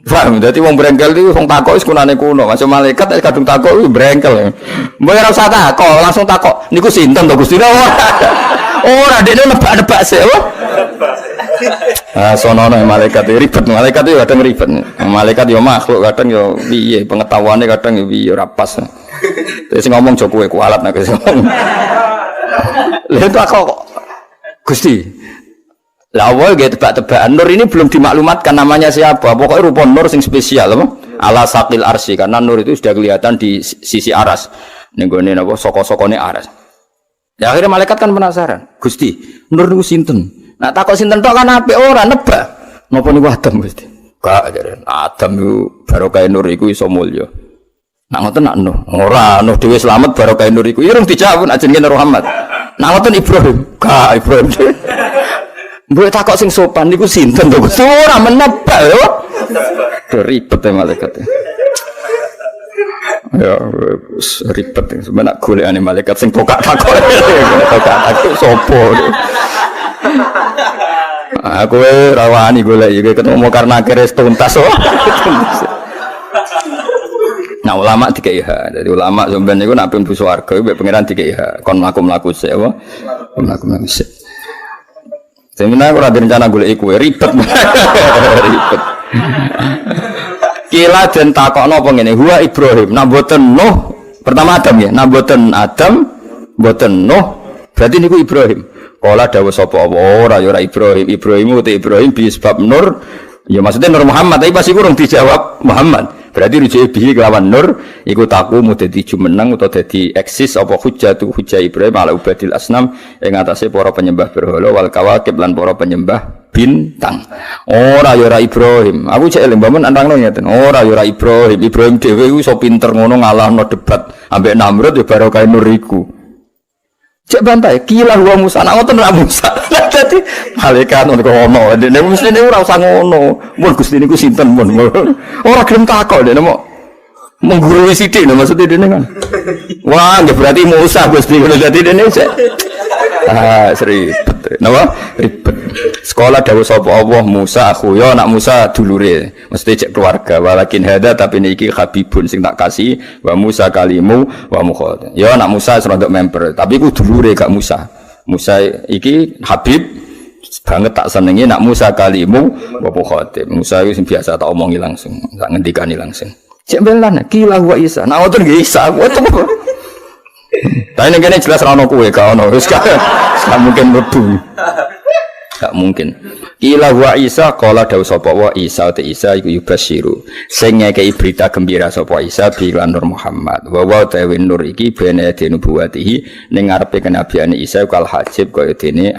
Paham? Dadi wong brengkel iki wong takok wis kunane kuno. Masuk malaikat kadung takok wis brengkel. Mbok ora usah takok, langsung takok. Niku sinten to Gusti? Ora, dekne nebak-nebak sik, apa? Ah, sonono malaikat ribet, malaikat itu kadang ribet. Malaikat yo makhluk kadang yo piye, pengetahuane kadang yo piye ora pas. Terus ngomong Jokowi kualat nek sing ngomong. Lha takok Gusti, lah awal gitu tebak-tebakan Nur ini belum dimaklumatkan namanya siapa. Pokoknya rupa Nur sing spesial, apa? Ala sakil arsi karena Nur itu sudah kelihatan di sisi aras. Nenggone apa? Soko-sokone aras. Ya akhirnya malaikat kan penasaran. Gusti, Nur niku sinten? Nah takut sinten tok kan apik ora nebak. Napa niku Adam Gusti? Gak jare. Adam niku barokah Nur iku iso mulya. Nak ngoten nak Nuh. Ora, Nuh dhewe slamet barokah Nur iku. Irung dijawab ajenge Nur Muhammad. Nah ngoten Ibrahim, gak Ibrahim. Mbok takok sing sopan niku sinten to? Ora menebak yo. Ribet ya malaikat. Ya ribet sebenarnya golekane malaikat sing tokak takok. Tokak takok sapa? Aku rawani golek iki ketemu karena akhirnya tuntas. Nah ulama dikai hak, jadi ulama sampeyan niku nek mlebu swarga mbek pangeran dikai hak, kon mlaku-mlaku sik apa? Mlaku-mlaku sik. Seminare ora direncana golek kowe ribet. Ribet. Kila den takokno apa ngene, huwa Ibrahim, nah mboten Nuh, pertama Adam ya, nah mboten Adam, mboten Nuh, berarti niku Ibrahim. Kala dawuh sapa ora ya ora Ibrahim, Ibrahim uti Ibrahim bi sebab Nur, ya maksudnya Nur Muhammad, tapi pasti kurang dijawab Muhammad. Berarti rujuk bihi kelawan Nur iku takumu dadi jumeneng utawa dadi eksis apa hujjah Ibrahim ala ubadil asnam ing atase para penyembah berhala wal kawakib lan para penyembah bintang. Ora ya ora Ibrahim. Aku cek eling mbamen antangno ngeten. Ora ya ora Ibrahim. Ibrahim dhewe iku iso pinter ngono ngalahno debat ambek Namrud ya barokah Nur iku. Cek bantai, kila huwa Musa, nak ngoten ra Musa. Dadi malaikat ngono, dene mesti ora usah ngono. Mun Gusti niku sinten mun. Ora gelem takok dene mau menggurui sithik lho maksud dene kan. Wah, ya berarti Musa Gusti ngono dadi dene cek. Ribet. Napa? Ribet. Sekolah dawuh sapa Allah Musa akhuya anak Musa dulure. Mesti cek keluarga walakin hada tapi niki habibun sing tak kasih wa Musa kalimu wa mukhad. Ya anak Musa serontok member, tapi ku dulure gak Musa. Musa iki Habib banget tak senengi nak Musa kalimu wa mukhad. Musa iki sing biasa tak omongi langsung, tak ngendikani langsung. Cek belan kila wa Isa. Nah ngoten nggih Isa. Tapi ini jelas rano kue kau no, gak mungkin mlebu, gak mungkin. Ila wa Isa, kala dawu sapa wa Isa te Isa iku yubasyiru. Sing ngekeki berita gembira sapa Isa bilan Nur Muhammad. Wa wa ta nur iki bene nubuwatihi ning ngarepe kenabiane Isa kal hajib kaya dene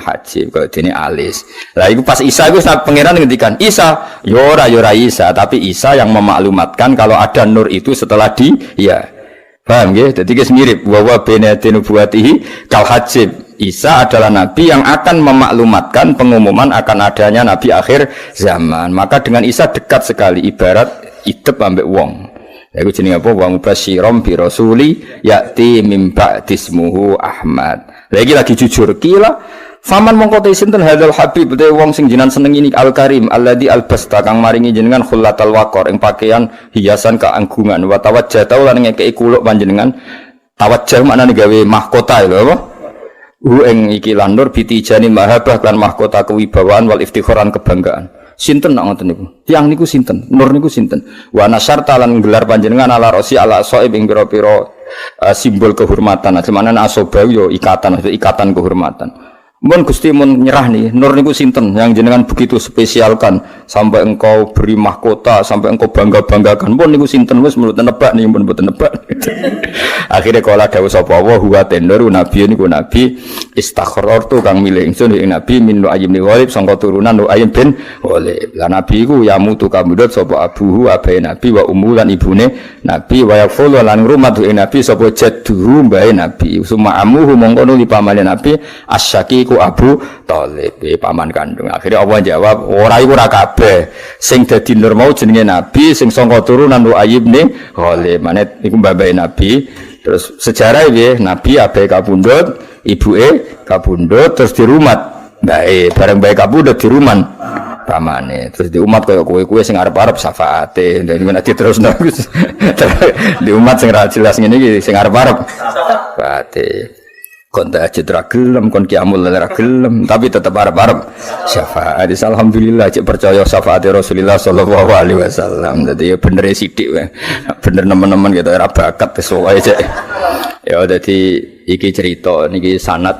alis. Lah iku pas Isa iku pangeran ngendikan, Isa, yo ora Isa, tapi Isa yang memaklumatkan kalau ada nur itu setelah dia. Paham ya? Jadi guys mirip bahwa benati nubuwatihi kal hajib. Isa adalah nabi yang akan memaklumatkan pengumuman akan adanya nabi akhir zaman. Maka dengan Isa dekat sekali ibarat idep ambek wong. Ya iku jenenge apa? Wa mubasyirom bi rasuli ya'ti mim ba'dismuhu Ahmad. Lagi jujur kila faman mongko te sinten hadzal habib te wong sing jenengan seneng ini al karim alladzi albasta kang maringi jenengan khullatal waqar ing pakaian hiasan keanggungan wa tawajjata lan ngekeki kuluk panjenengan tawajjah maknane gawe mahkota lho apa ing iki lan nur bitijani mahabah lan mahkota kewibawaan wal iftikharan kebanggaan sinten nak ngoten niku tiyang niku sinten nur niku sinten wa nasyarta lan gelar panjenengan ala rosi ala saib ing pira-pira simbol kehormatan semana asoba yo ikatan kehormatan. Mun Gusti mun nyerah nih, nur niku sinten yang jenengan begitu spesialkan sampai engkau beri mahkota, sampai engkau bangga-banggakan. Mun niku sinten wis mboten nebak nih, mun mboten nebak. Akhirnya kala dawuh sapa wa huwa tendur nabi niku nabi istakhartu kang milih ingsun ing nabi min Nu'aym bin Ghalib sangka turunan Nu'aym bin Ghalib. Lah nabi iku yamutu kamudut sapa abuhu abahe nabi wa ummu lan ibune nabi wa yaqulu lan ngrumat ing nabi sapa jadduhu mbae nabi. Suma amuhu mongko nuli pamane nabi asyaki ku Abu Thalib paman kandung. Akhirnya Allah jawab ora iku ora kabeh sing dadi nur mau jenenge nabi sing sangka turunan Nu'aym bin Ghalib manet iku mbah-mbah nabi. Terus sejarah iki nabi abahe kabundut ibuke kabundut terus dirumat mbae bareng mbae kabundut diruman pamane terus di umat kaya kowe sing arep-arep syafaate dan nek diterusno di umat sing ra jelas ngene iki sing arep-arep syafaate kon tahajud ra gelem kon qiyamul lail ra gelem tapi tetep arep-arep syafaat. Alhamdulillah cek percaya syafaat Rasulullah sallallahu alaihi wasallam. Dadi ya bener sithik wae. Bener nemen-nemen gitu ora bakat wis wae cek. Ya dadi iki cerita niki sanad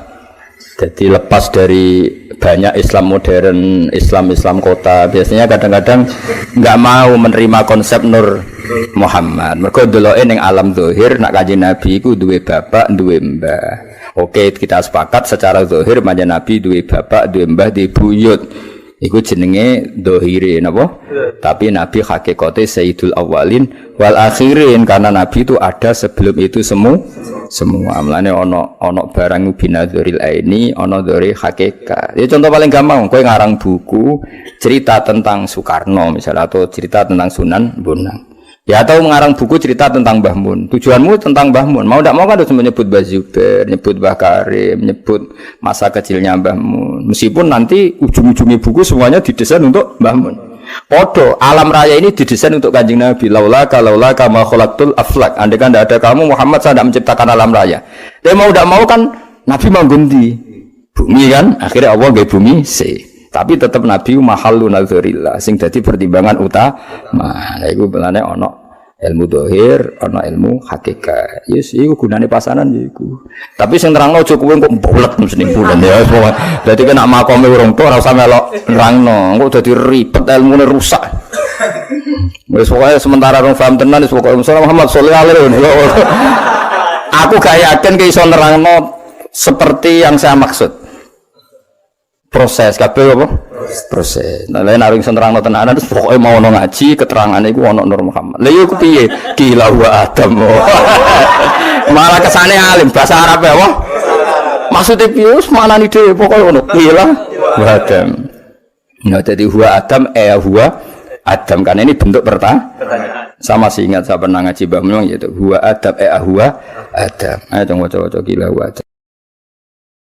jadi lepas dari banyak Islam modern, Islam kota biasanya kadang-kadang nggak mau menerima konsep Nur Muhammad. Mergo deloke ning alam zahir nak Kanjeng Nabi iku duwe bapak, duwe mbah. Oke, kita sepakat secara zahir manjen Nabi duwe bapak, duwe mbah, duwe buyut. Iku jenenge zahire napa? Tapi Nabi hakikate Sayyidul Awwalin wal Akhirin karena Nabi itu ada sebelum itu semua. Mulane ana barang binadzuril aini, ana dzuri hakikat. Ya contoh paling gampang, kowe ngarang buku cerita tentang Soekarno misalnya atau cerita tentang Sunan Bonang. Ya atau mengarang buku cerita tentang Mbah Mun. Tujuanmu tentang Mbah Mun. Mau tidak mau kan harus menyebut Mbah Zubair, menyebut Mbah Karim, menyebut masa kecilnya Mbah Mun. Meskipun nanti ujung-ujungnya buku semuanya didesain untuk Mbah Mun. Podo alam raya ini didesain untuk Kanjeng Nabi. Laulaka ma khalaqtul aflak. Andai kan tidak ada kamu Muhammad saya tidak menciptakan alam raya. Tapi mau tidak mau kan Nabi manggundi bumi kan. Akhirnya Allah nggih bumi tapi tetap Nabi mahalun al-dhurillah sing dadi pertimbangan utama. Nah iku belane ana ilmu dohir, ana ilmu hakikat. Yes, iku gunane pasanan iku. Tapi sing nerangno aja kowe kok mbolet mesti bulan ya. Dadi kena makome urung tok ora usah melok nerangno. Engko dadi ribet ilmune rusak. Wis pokoke sementara rong paham tenan wis pokoke Muhammad sallallahu alaihi wasallam. Aku gak yakin ke iso nerangno seperti yang saya maksud. Proses kabeh apa? Proses. Nah, lain areng senterangno tenanan terus pokoke mau ono ngaji keterangane iku ono Nur Muhammad. Lha iku piye? Gila wa Adam. Malah kesane alim bahasa Arab apa? Maksudnya pius mana nih deh pokoknya ono kila huwa Adam. Nah jadi huwa Adam huwa Adam kan ini bentuk pertanyaan. Sama sih ingat saya pernah ngaji Mbah Mun gitu. Huwa Adam huwa Adam. Ayo coba gila huwa Adam.